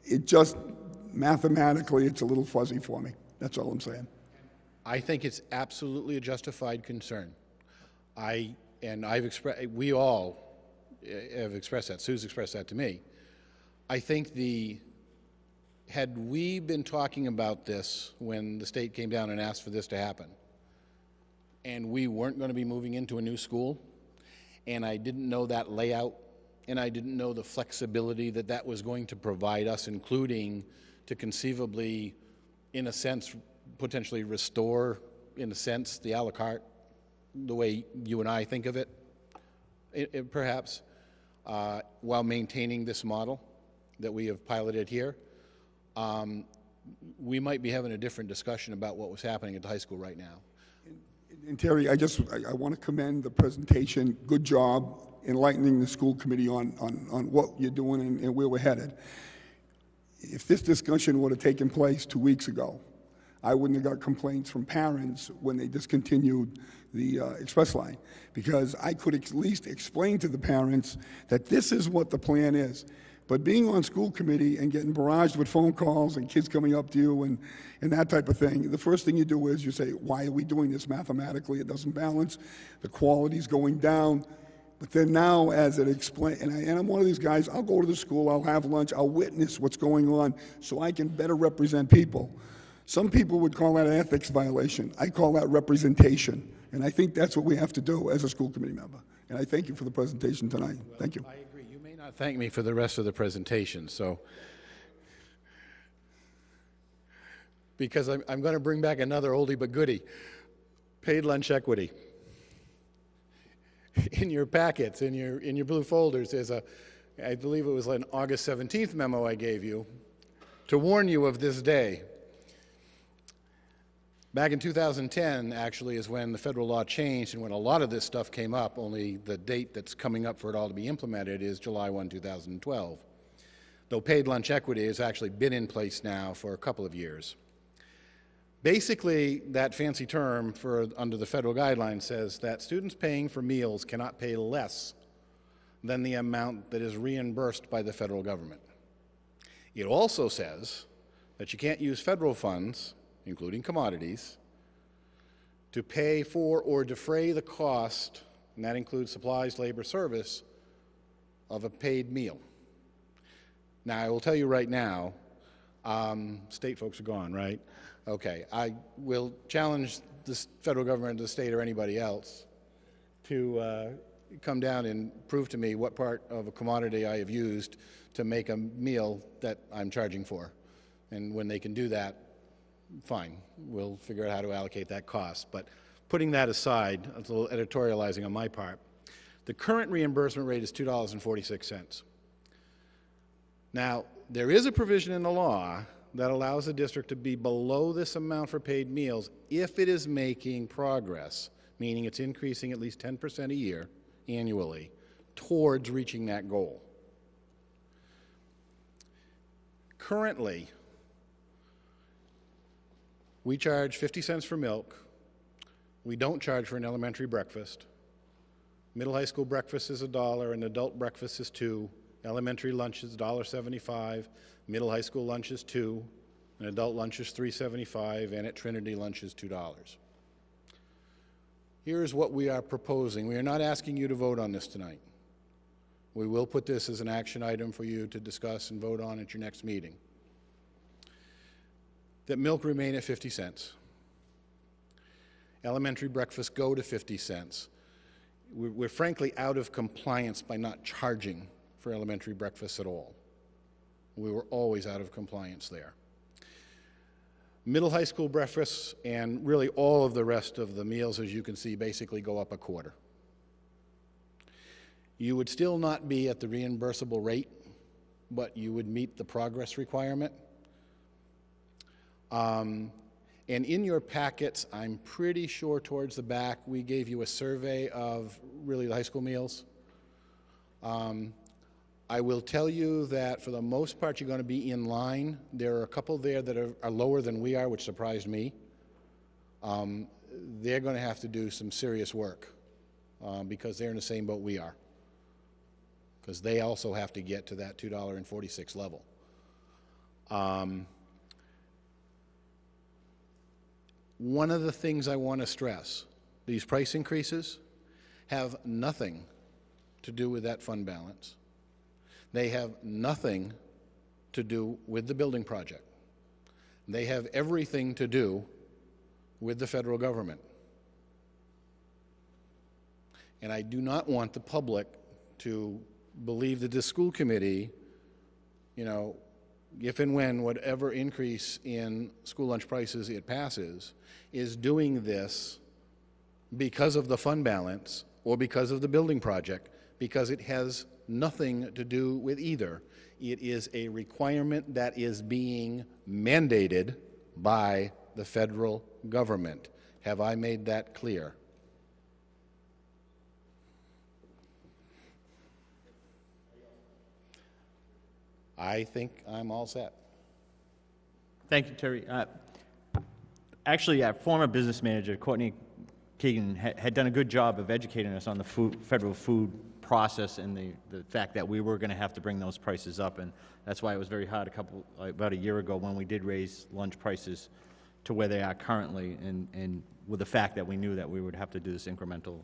it just, mathematically, it's a little fuzzy for me. That's all I'm saying. I think it's absolutely a justified concern. We all have expressed that. Sue's expressed that to me. I think had we been talking about this when the state came down and asked for this to happen, and we weren't going to be moving into a new school, and I didn't know that layout, and I didn't know the flexibility that that was going to provide us, including to conceivably, in a sense, potentially restore, in a sense, the a la carte, the way you and I think of it, perhaps, while maintaining this model that we have piloted here, we might be having a different discussion about what was happening at the high school right now. And Terry, I want to commend the presentation. Good job enlightening the school committee on what you're doing and where we're headed. If this discussion would have taken place 2 weeks ago, I wouldn't have got complaints from parents when they discontinued the express line, because I could at least explain to the parents that this is what the plan is. But being on school committee and getting barraged with phone calls and kids coming up to you and that type of thing, the first thing you do is you say, why are we doing this mathematically? It doesn't balance. The quality's going down. But then now, as it explains, and I'm one of these guys, I'll go to the school, I'll have lunch, I'll witness what's going on so I can better represent people. Some people would call that an ethics violation. I call that representation. And I think that's what we have to do as a school committee member. And I thank you for the presentation tonight. Thank you. I agree. You may not thank me for the rest of the presentation, because I'm going to bring back another oldie but goodie, paid lunch equity. In your packets, in your blue folders, there's I believe it was an August 17th memo I gave you to warn you of this day. Back in 2010, actually, is when the federal law changed and when a lot of this stuff came up, only the date that's coming up for it all to be implemented is July 1, 2012. Though paid lunch equity has actually been in place now for a couple of years. Basically, that fancy term under the federal guidelines says that students paying for meals cannot pay less than the amount that is reimbursed by the federal government. It also says that you can't use federal funds, including commodities, to pay for or defray the cost, and that includes supplies, labor, service, of a paid meal. Now, I will tell you right now, state folks are gone, right? Okay, I will challenge the federal government, the state, or anybody else to come down and prove to me what part of a commodity I have used to make a meal that I'm charging for. And when they can do that, fine, we'll figure out how to allocate that cost. But putting that aside, it's a little editorializing on my part, the current reimbursement rate is $2.46. Now, there is a provision in the law that allows the district to be below this amount for paid meals if it is making progress, meaning it's increasing at least 10% a year annually towards reaching that goal. Currently, we charge 50 cents for milk. We don't charge for an elementary breakfast. Middle high school breakfast is $1, and adult breakfast is $2. Elementary lunch is $1.75. Middle high school lunch is $2. And adult lunch is $3.75. And at Trinity, lunch is $2. Here's what we are proposing. We are not asking you to vote on this tonight. We will put this as an action item for you to discuss and vote on at your next meeting. That milk remain at 50 cents. Elementary breakfast go to 50 cents. We're frankly out of compliance by not charging for elementary breakfast at all. We were always out of compliance there. Middle high school breakfasts and really all of the rest of the meals, as you can see, basically go up a quarter. You would still not be at the reimbursable rate, but you would meet the progress requirement. And in your packets, I'm pretty sure towards the back, we gave you a survey of really the high school meals. I will tell you that for the most part, you're going to be in line. There are a couple there that are lower than we are, which surprised me. They're going to have to do some serious work because they're in the same boat we are. Because they also have to get to that $2.46 level. One of the things I want to stress, these price increases have nothing to do with that fund balance. They have nothing to do with the building project. They have everything to do with the federal government. And I do not want the public to believe that the school committee, you know, if and when whatever increase in school lunch prices it passes, is doing this because of the fund balance or because of the building project, because it has nothing to do with either. It is a requirement that is being mandated by the federal government. Have I made that clear? I think I'm all set. Thank you, Terry. Actually, former business manager Courtney Keegan had done a good job of educating us on the federal food process and the fact that we were going to have to bring those prices up, and that's why it was very hard about a year ago when we did raise lunch prices to where they are currently, and with the fact that we knew that we would have to do this incremental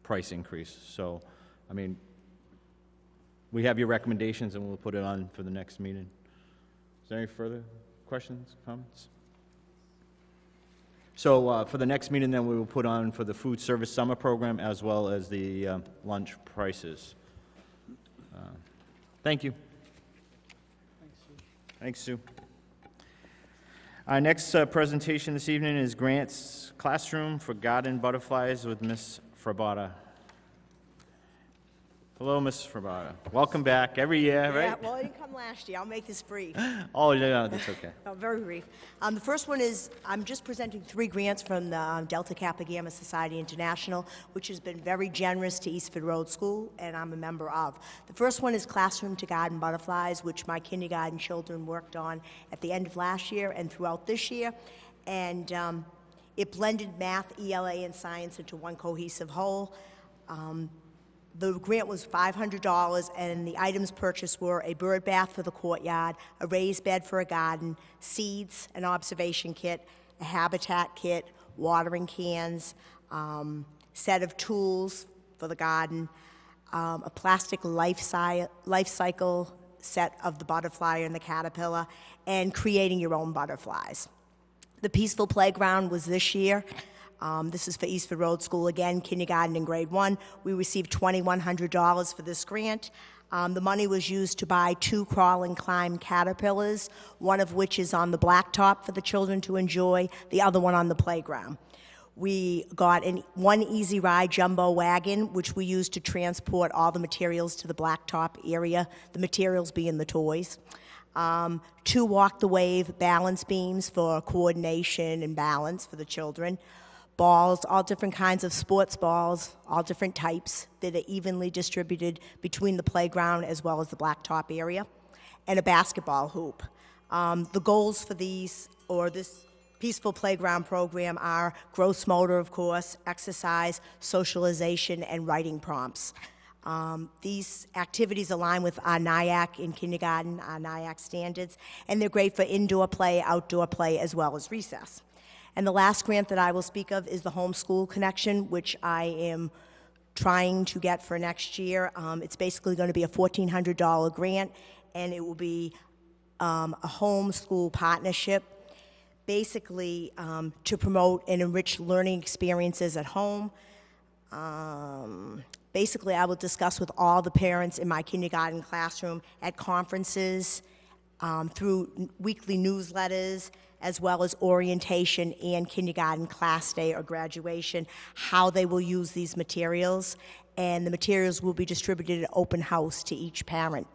price increase. So, I mean, we have your recommendations, and we'll put it on for the next meeting. Is there any further questions, comments? So for the next meeting, then, we will put on for the food service summer program as well as the lunch prices. Thank you. Thanks, Sue. Our next presentation this evening is Grant's Classroom for Garden Butterflies with Ms. Frabata. Hello, Ms. Frabata. Welcome back every year, right? Yeah, well, I didn't come last year. I'll make this brief. Oh, yeah, that's okay. Oh, very brief. The first one is I'm just presenting 3 grants from the Delta Kappa Gamma Society International, which has been very generous to Eastford Road School, and I'm a member of. The first one is Classroom to Garden Butterflies, which my kindergarten children worked on at the end of last year and throughout this year. And it blended math, ELA, and science into one cohesive whole. The grant was $500, and the items purchased were a bird bath for the courtyard, a raised bed for a garden, seeds, an observation kit, a habitat kit, watering cans, set of tools for the garden, a plastic life cycle set of the butterfly and the caterpillar, and creating your own butterflies. The Peaceful Playground was this year. This is for Eastford Road School, again, kindergarten and grade 1. We received $2,100 for this grant. The money was used to buy 2 crawl and climb caterpillars, one of which is on the blacktop for the children to enjoy, the other one on the playground. We got one Easy Ride jumbo wagon, which we used to transport all the materials to the blacktop area, the materials being the toys. 2 Walk the Wave balance beams for coordination and balance for the children. Balls, all different kinds of sports balls, all different types that are evenly distributed between the playground as well as the blacktop area, and a basketball hoop. The goals for this Peaceful Playground program are gross motor, of course, exercise, socialization, and writing prompts. These activities align with our NIAC in kindergarten, our NIAC standards, and they're great for indoor play, outdoor play, as well as recess. And the last grant that I will speak of is the Homeschool Connection, which I am trying to get for next year. It's basically going to be a $1,400 grant, and it will be a homeschool partnership, basically to promote and enrich learning experiences at home. Basically, I will discuss with all the parents in my kindergarten classroom at conferences, through weekly newsletters, as well as orientation and kindergarten class day or graduation, how they will use these materials, and the materials will be distributed at open house to each parent.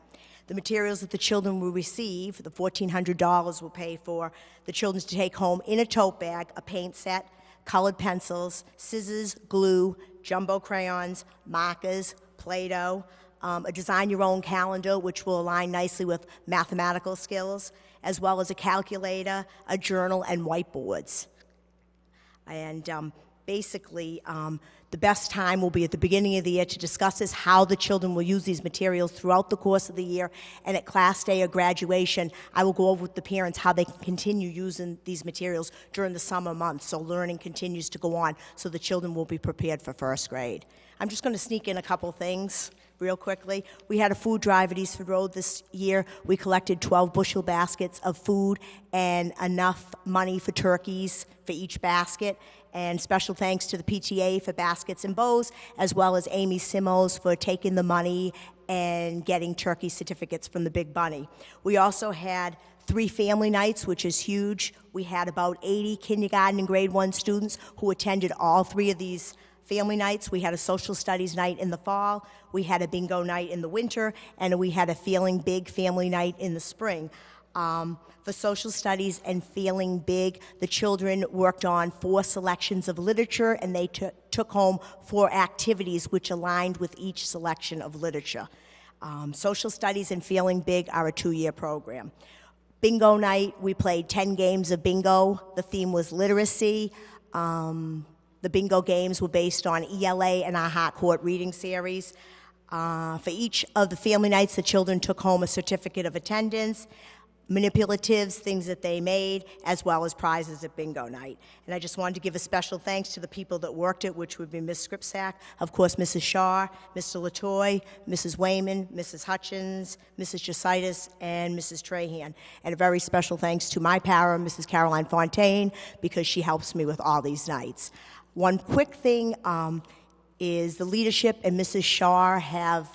The materials that the children will receive, the $1,400 will pay for the children to take home in a tote bag, a paint set, colored pencils, scissors, glue, jumbo crayons, markers, Play-Doh, a design-your-own calendar, which will align nicely with mathematical skills, as well as a calculator, a journal, and whiteboards. And Basically, the best time will be at the beginning of the year to discuss this, how the children will use these materials throughout the course of the year, and at class day or graduation, I will go over with the parents how they can continue using these materials during the summer months, so learning continues to go on, so the children will be prepared for first grade. I'm just going to sneak in a couple things real quickly. We had a food drive at Eastford Road this year. We collected 12 bushel baskets of food and enough money for turkeys for each basket. And special thanks to the PTA for baskets and bows, as well as Amy Simos for taking the money and getting turkey certificates from the Big Bunny. We also had 3 family nights, which is huge. We had about 80 kindergarten and grade 1 students who attended all 3 of these family nights. We had a social studies night in the fall, we had a bingo night in the winter, and we had a Feeling Big family night in the spring. For social studies and Feeling Big, the children worked on 4 selections of literature, and they took home 4 activities which aligned with each selection of literature. Social studies and Feeling Big are a 2-year program. Bingo night, we played 10 games of bingo. The theme was literacy. The bingo games were based on ELA and our Harcourt reading series. For each of the family nights, the children took home a certificate of attendance, manipulatives, things that they made, as well as prizes at bingo night. And I just wanted to give a special thanks to the people that worked it, which would be Ms. Skripsak, of course, Mrs. Shaw, Mr. Latoy, Mrs. Wayman, Mrs. Hutchins, Mrs. Jositis, and Mrs. Trahan. And a very special thanks to my para, Mrs. Caroline Fontaine, because she helps me with all these nights. One quick thing is the leadership and Mrs. Shaw have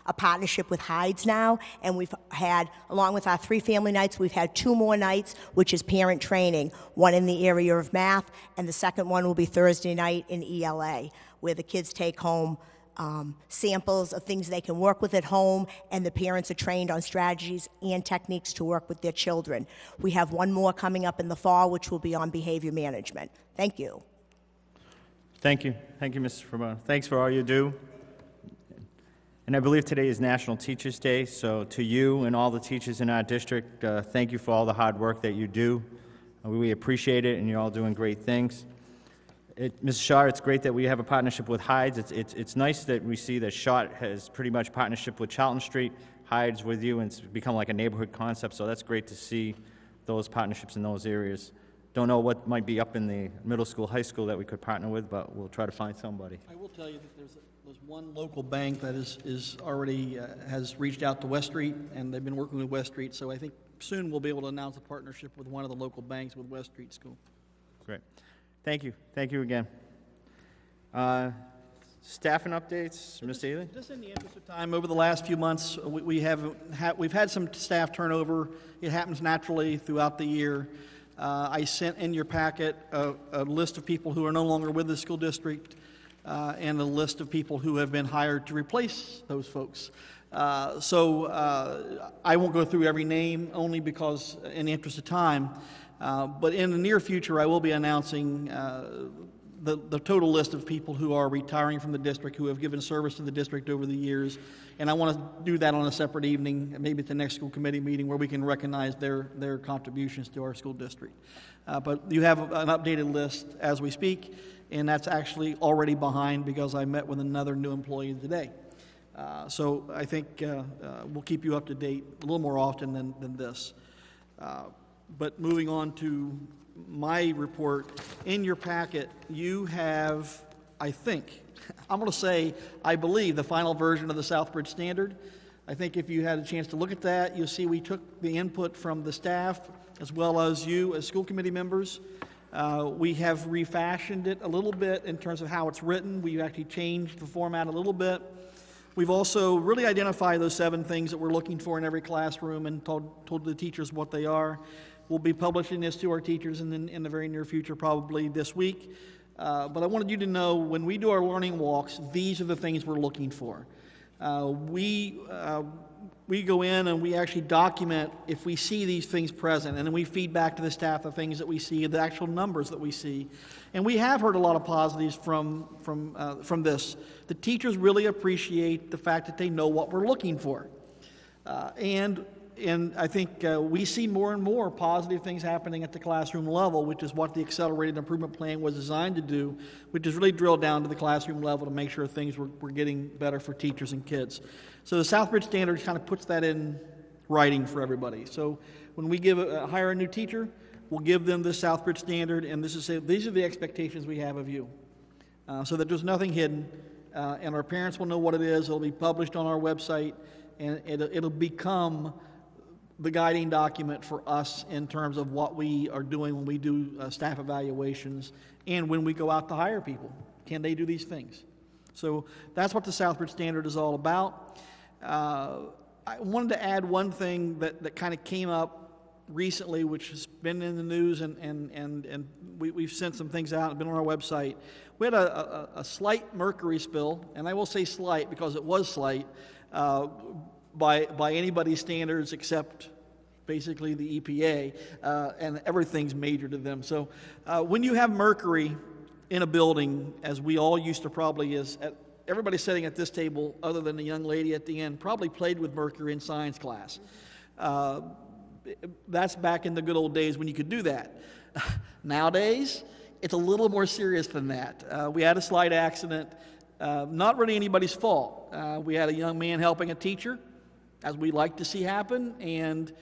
a partnership with Hydes now, and we've had, along with our 3 family nights, we've had 2 more nights, which is parent training, one in the area of math, and the second one will be Thursday night in ELA, where the kids take home samples of things they can work with at home, and the parents are trained on strategies and techniques to work with their children. We have one more coming up in the fall, which will be on behavior management. Thank you. Thank you. Thank you, Mrs. Fermona. Thanks for all you do. And I believe today is National Teachers Day, so to you and all the teachers in our district, thank you for all the hard work that you do. We appreciate it, and you're all doing great things. Mrs. Shaw, it's great that we have a partnership with Hydes. It's nice that we see that Shot has pretty much partnership with Charlton Street, Hydes with you, and it's become like a neighborhood concept, so that's great to see those partnerships in those areas. Don't know what might be up in the middle school, high school that we could partner with, but we'll try to find somebody. I will tell you that there's one local bank that is already has reached out to West Street, and they've been working with West Street, so I think soon we'll be able to announce a partnership with one of the local banks with West Street School. Great. Thank you. Thank you again. Staffing updates, Ms. Ely? Just in the interest of time, over the last few months, we've had some staff turnover. It happens naturally throughout the year. I sent in your packet a list of people who are no longer with the school district and a list of people who have been hired to replace those folks. So I won't go through every name, only because in the interest of time. But in the near future, I will be announcing the total list of people who are retiring from the district, who have given service to the district over the years. And I want to do that on a separate evening, maybe at the next school committee meeting, where we can recognize their contributions to our school district. But you have an updated list as we speak, and that's actually already behind because I met with another new employee today. So I think we'll keep you up to date a little more often than this. But moving on to my report, in your packet, you have, I think, I'm going to say, I believe, the final version of the Southbridge Standard. I think if you had a chance to look at that, you'll see we took the input from the staff as well as you as school committee members. We have refashioned it a little bit in terms of how it's written. We've actually changed the format a little bit. We've also really identified those 7 things that we're looking for in every classroom and told the teachers what they are. We'll be publishing this to our teachers in the very near future, probably this week. But I wanted you to know, when we do our learning walks, these are the things we're looking for. We go in and we actually document if we see these things present, and then we feed back to the staff the things that we see, the actual numbers that we see. And we have heard a lot of positives from this. The teachers really appreciate the fact that they know what we're looking for. And And I think we see more and more positive things happening at the classroom level, which is what the Accelerated Improvement Plan was designed to do, which is really drill down to the classroom level to make sure things were getting better for teachers and kids. So the Southbridge Standard kind of puts that in writing for everybody. So when we hire a new teacher, we'll give them the Southbridge Standard, and these are the expectations we have of you, so that there's nothing hidden, and our parents will know what it is. It'll be published on our website, and it'll become the guiding document for us in terms of what we are doing when we do staff evaluations and when we go out to hire people. Can they do these things? So that's what the Southbridge Standard is all about. I wanted to add one thing that kind of came up recently, which has been in the news, and we've sent some things out and been on our website. We had a slight mercury spill, and I will say slight because it was slight, by anybody's standards except basically the EPA, and everything's major to them. So when you have mercury in a building, as we all used to probably everybody sitting at this table, other than the young lady at the end, probably played with mercury in science class. That's back in the good old days when you could do that. Nowadays, it's a little more serious than that. We had a slight accident, not really anybody's fault. We had a young man helping a teacher, as we like to see happen, and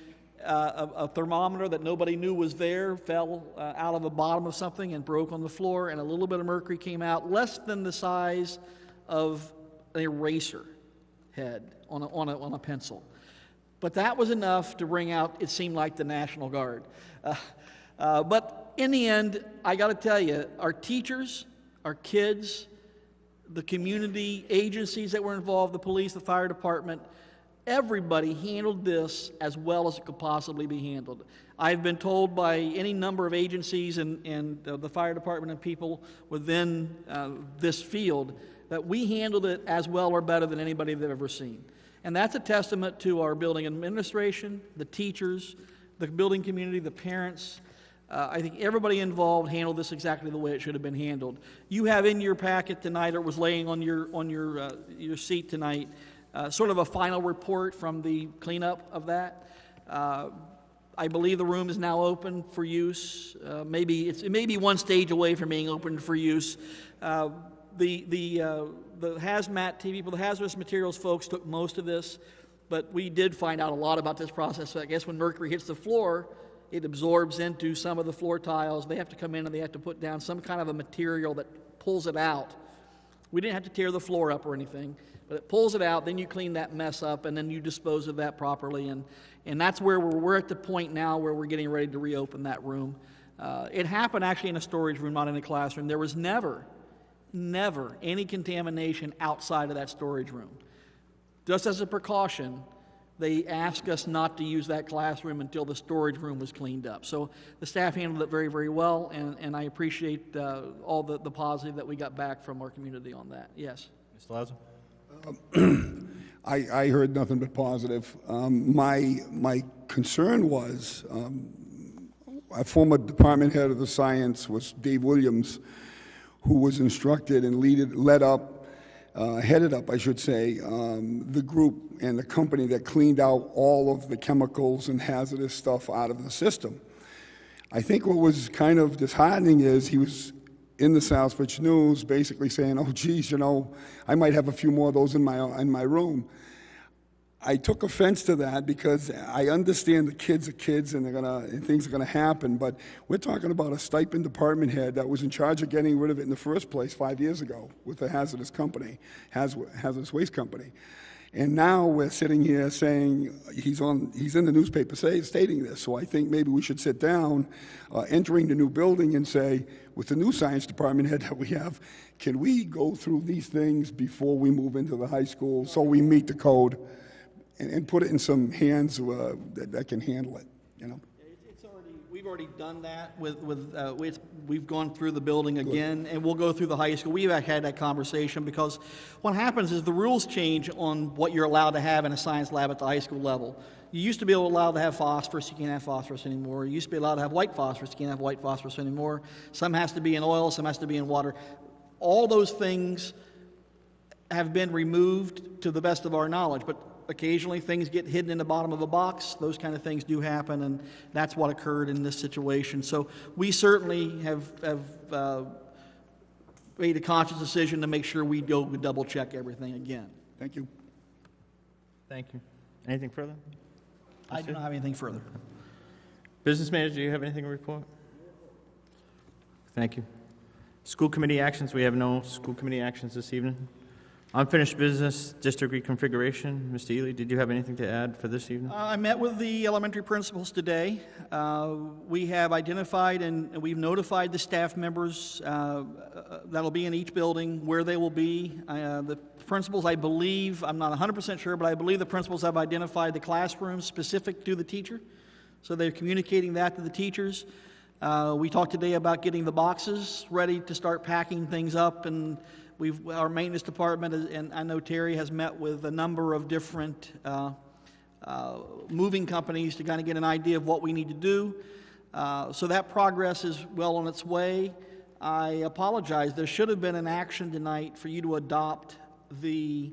a thermometer that nobody knew was there fell out of the bottom of something and broke on the floor, and a little bit of mercury came out, less than the size of an eraser head on a pencil. But that was enough to bring out, it seemed like, the National Guard. But in the end, I got to tell you, our teachers, our kids, the community agencies that were involved, the police, the fire department, everybody handled this as well as it could possibly be handled. I've been told by any number of agencies and the fire department and people within this field that we handled it as well or better than anybody they've ever seen. And that's a testament to our building administration, the teachers, the building community, the parents. I think everybody involved handled this exactly the way it should have been handled. You have in your packet tonight, or was laying on your seat tonight, sort of a final report from the cleanup of that. I believe the room is now open for use. It may be one stage away from being open for use. The hazmat people, the hazardous materials folks took most of this, but we did find out a lot about this process. So I guess when mercury hits the floor, it absorbs into some of the floor tiles. They have to come in and they have to put down some kind of a material that pulls it out. We didn't have to tear the floor up or anything, but it pulls it out, then you clean that mess up, and then you dispose of that properly. And that's where we're at the point now where we're getting ready to reopen that room. It happened actually in a storage room, not in a classroom. There was never any contamination outside of that storage room. Just as a precaution, they asked us not to use that classroom until the storage room was cleaned up. So the staff handled it very, very well, and I appreciate all the positive that we got back from our community on that. Yes? Mr. Lazo? I heard nothing but positive. My concern was, a former department head of the science was Dave Williams, who was instructed and headed up, I should say, the group and the company that cleaned out all of the chemicals and hazardous stuff out of the system. I think what was kind of disheartening is he was in the Southbridge News basically saying, oh, geez, I might have a few more of those in my room. I took offense to that because I understand the kids are kids and things are gonna happen, but we're talking about a stipend department head that was in charge of getting rid of it in the first place 5 years ago with the hazardous waste company. And now we're sitting here saying he's in the newspaper stating this. So I think maybe we should sit down, entering the new building, and say, with the new science department head that we have, can we go through these things before we move into the high school so we meet the code? And put it in some hands that can handle it, We've already done that we've gone through the building again, and we'll go through the high school. We've had that conversation because what happens is the rules change on what you're allowed to have in a science lab at the high school level. You used to be allowed to have phosphorus. You can't have phosphorus anymore. You used to be allowed to have white phosphorus. You can't have white phosphorus anymore. Some has to be in oil. Some has to be in water. All those things have been removed to the best of our knowledge, but occasionally things get hidden in the bottom of a box. Those kind of things do happen, and that's what occurred in this situation. So we certainly have made a conscious decision to make sure we go double check everything again. Thank you. Thank you. Anything further? I do not have anything further. Business manager, do you have anything to report? Thank you. School committee actions, we have no school committee actions this evening. Unfinished business, district reconfiguration. Mr. Ely, did you have anything to add for this evening? I met with the elementary principals today. We have identified and we've notified the staff members that'll be in each building where they will be. The principals, I believe, I'm not 100% sure, but I believe the principals have identified the classrooms specific to the teacher. So they're communicating that to the teachers. We talked today about getting the boxes ready to start packing things up, and our maintenance department, and I know Terry has met with a number of different moving companies to kind of get an idea of what we need to do. So that progress is well on its way. I apologize. There should have been an action tonight for you to adopt the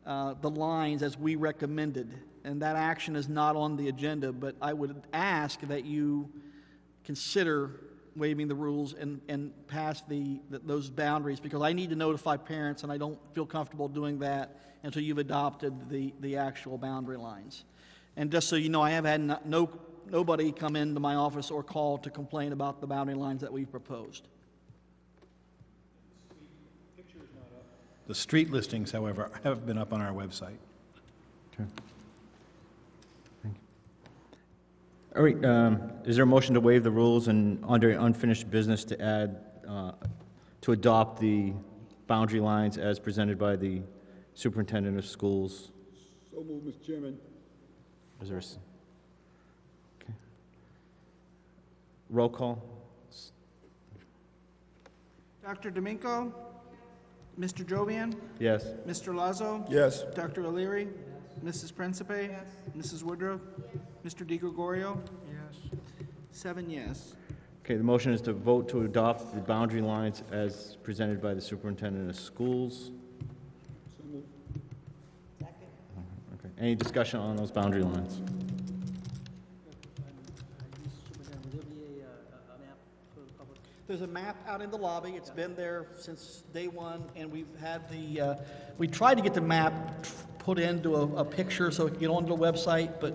lines as we recommended, and that action is not on the agenda, but I would ask that you consider waiving the rules and pass those boundaries, because I need to notify parents, and I don't feel comfortable doing that until you've adopted the actual boundary lines. And just so you know, I have had nobody come into my office or call to complain about the boundary lines that we've proposed. The street listings, however, have been up on our website. Okay. Thank you. All right, is there a motion to waive the rules and under unfinished business to add, to adopt the boundary lines as presented by the superintendent of schools? So moved, Mr. Chairman. Is there okay. Roll call. Dr. D'Amico? Mr. Jovian? Yes. Mr. Lazo? Yes. Dr. O'Leary? Mrs. Principe? Yes. Mrs. Woodruff? Yes. Mr. DiGregorio? Yes. 7 yes. Okay, the motion is to vote to adopt the boundary lines as presented by the superintendent of schools. So moved. Second. Okay. Any discussion on those boundary lines? There's a map out in the lobby. It's been there since day one, and we've had we tried to get the map put into a picture so it could get onto the website, but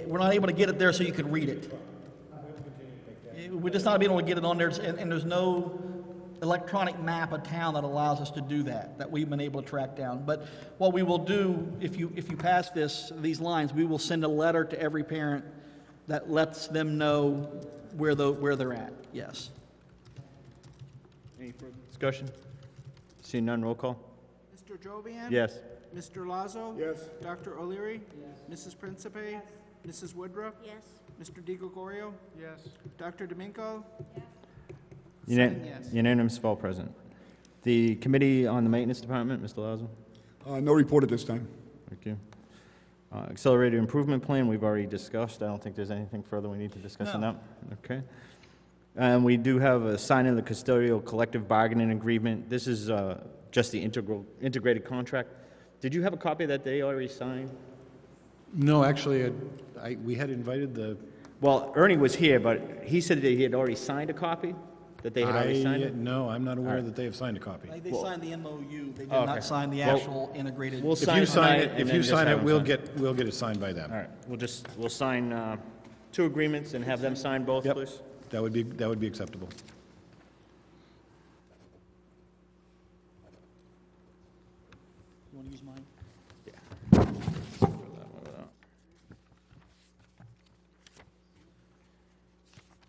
we're not able to get it there so you could read it. We're just not able to get it on there, and there's no electronic map of town that allows us to do that we've been able to track down. But what we will do, if you pass these lines, we will send a letter to every parent that lets them know where they're at. Yes. Any further discussion? Seeing none, roll call. Mr. Jovian? Yes. Mr. Lazo? Yes. Dr. O'Leary? Yes. Mrs. Principe? Yes. Mrs. Woodruff? Yes. Mr. DiGregorio? Yes. Dr. D'Amico? Yes. 7 yes. Unanimous vote present. The Committee on the Maintenance Department, Mr. Lazo? No report at this time. Thank you. Accelerated Improvement Plan, we've already discussed. I don't think there's anything further we need to discuss on that. Okay. And we do have a signing of the custodial collective bargaining agreement. This is just the integrated contract. Did you have a copy that they already signed? No, actually, we had invited the... Well, Ernie was here, but he said that he had already signed a copy, that they had already signed it? No, I'm not aware that they have signed a copy. They signed the MOU. They did not sign the actual integrated. We'll If you sign it, we'll sign. get it signed by them. All right, we'll sign 2 agreements and have them sign both, Yep. please. That would be acceptable. You want to use mine?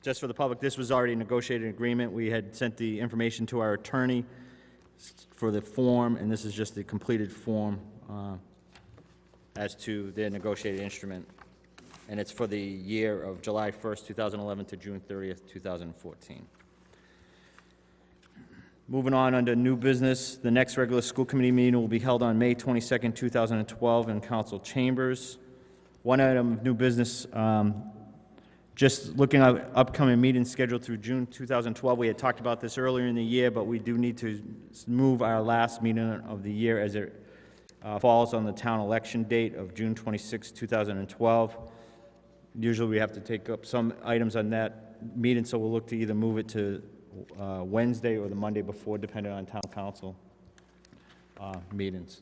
Just for the public, this was already a negotiated agreement. We had sent the information to our attorney for the form, and this is just the completed form as to their negotiated instrument. And it's for the year of July 1st, 2011 to June 30th, 2014. Moving on under new business, the next regular school committee meeting will be held on May 22nd, 2012 in council chambers. One item of new business, just looking at upcoming meetings scheduled through June 2012. We had talked about this earlier in the year, but we do need to move our last meeting of the year as it falls on the town election date of June 26, 2012. Usually we have to take up some items on that meeting, so we'll look to either move it to Wednesday or the Monday before, depending on town council meetings.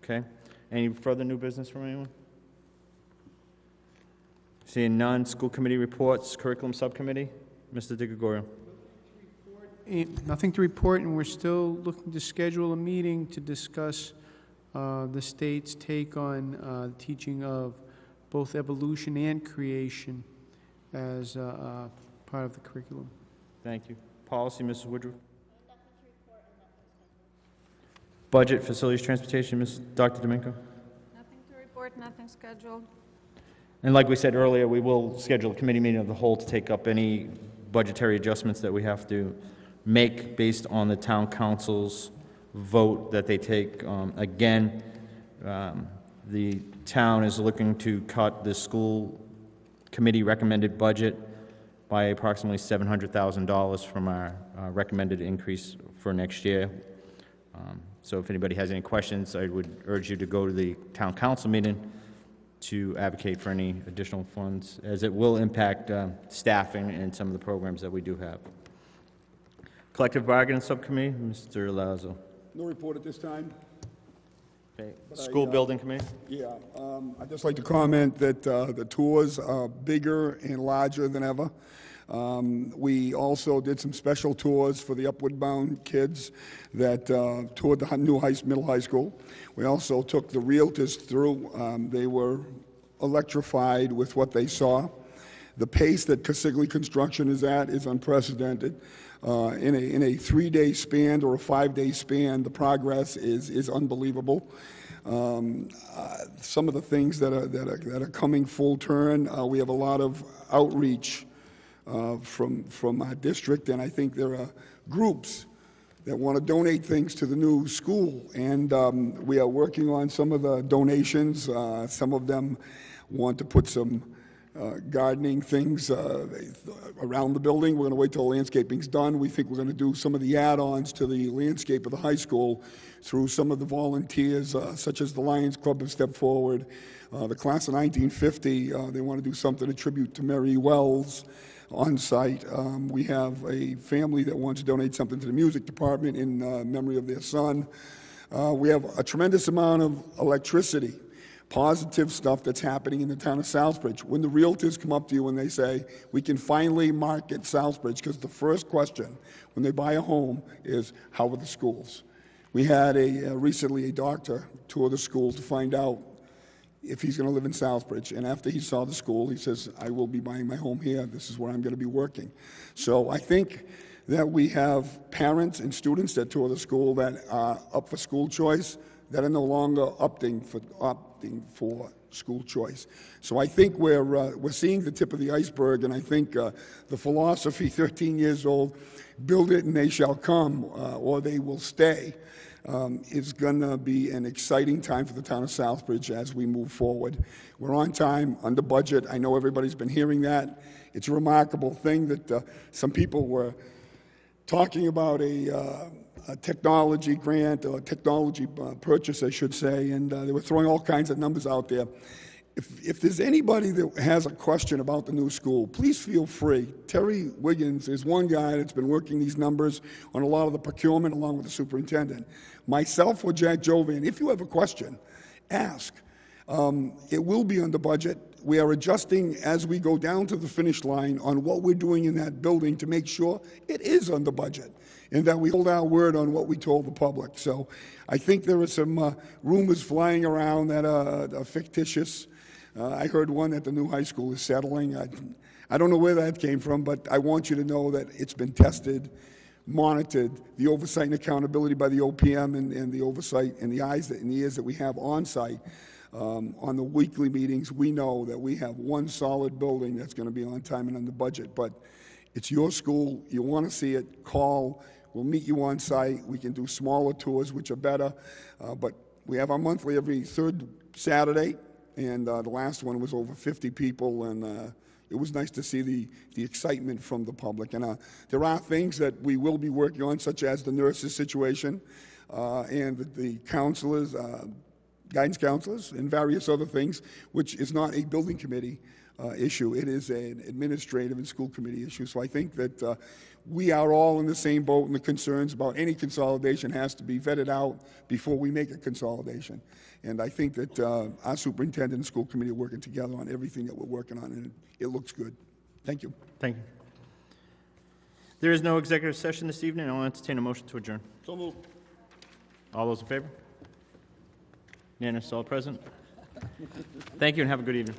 Okay? Any further new business from anyone? Seeing none, school committee reports, curriculum subcommittee, Mr. DiGregorio. Nothing to report, and we're still looking to schedule a meeting to discuss the state's take on teaching of both evolution and creation as part of the curriculum. Thank you. Policy, Mrs. Woodruff. Budget, facilities, transportation, Dr. Domingo. Nothing to report, nothing scheduled. And like we said earlier, we will schedule a committee meeting of the whole to take up any budgetary adjustments that we have to make based on the town council's vote that they take. Again, the town is looking to cut the school committee recommended budget by approximately $700,000 from our recommended increase for next year. So if anybody has any questions, I would urge you to go to the town council meeting to advocate for any additional funds, as it will impact staffing and some of the programs that we do have. Collective bargaining subcommittee, Mr. Lazo. No report at this time. Okay. School building committee? Yeah, I'd just like to comment that the tours are bigger and larger than ever. We also did some special tours for the upward bound kids that toured the new middle high school. We also took the realtors through. They were electrified with what they saw. The pace that Casigli Construction is at is unprecedented. In a 3-day span or a 5-day span, the progress is unbelievable. Some of the things that are coming full turn, we have a lot of outreach from our district, and I think there are groups that want to donate things to the new school, and we are working on some of the donations. Some of them want to put some gardening things around the building. We're going to wait till landscaping's done. We think we're going to do some of the add-ons to the landscape of the high school through some of the volunteers, such as the Lions Club have stepped forward. The class of 1950, they want to do something to tribute to Mary Wells on site. We have a family that wants to donate something to the music department in memory of their son. We have a tremendous amount of electricity, positive stuff that's happening in the town of Southbridge. When the realtors come up to you and they say, we can finally market Southbridge, because the first question when they buy a home is, how are the schools? We had recently a doctor tour the school to find out if he's going to live in Southbridge. And after he saw the school, he says, I will be buying my home here. This is where I'm going to be working. So I think that we have parents and students that tour the school that are up for school choice that are no longer opting for school choice. So I think we're seeing the tip of the iceberg, and I think the philosophy, 13 years old, build it and they shall come, or they will stay, is going to be an exciting time for the town of Southbridge as we move forward. We're on time, under budget. I know everybody's been hearing that. It's a remarkable thing that some people were talking about a technology grant, or technology purchase, I should say, and they were throwing all kinds of numbers out there. If there's anybody that has a question about the new school, please feel free. Terry Wiggins is one guy that's been working these numbers on a lot of the procurement along with the superintendent. Myself or Jack Jovan, if you have a question, ask. It will be under budget. We are adjusting as we go down to the finish line on what we're doing in that building to make sure it is under budget and that we hold our word on what we told the public. So I think there are some rumors flying around that are fictitious. I heard one that the new high school is settling. I don't know where that came from, but I want you to know that it's been tested, monitored, the oversight and accountability by the OPM and the oversight and the eyes and the ears that we have on site. On the weekly meetings, we know that we have one solid building that's going to be on time and under budget. But it's your school. You want to see it, call. We'll meet you on site. We can do smaller tours, which are better. But we have our monthly every third Saturday, and the last one was over 50 people, and it was nice to see the excitement from the public. And there are things that we will be working on, such as the nurses situation. and the counselors, guidance counselors, and various other things, which is not a building committee issue. It is an administrative and school committee issue. So I think that we are all in the same boat, and the concerns about any consolidation has to be vetted out before we make a consolidation. And I think that our superintendent and school committee are working together on everything that we're working on, and it looks good. Thank you. Thank you. There is no executive session this evening. I'll entertain a motion to adjourn. So moved. All those in favor? Unanimous, all present. Thank you, and have a good evening.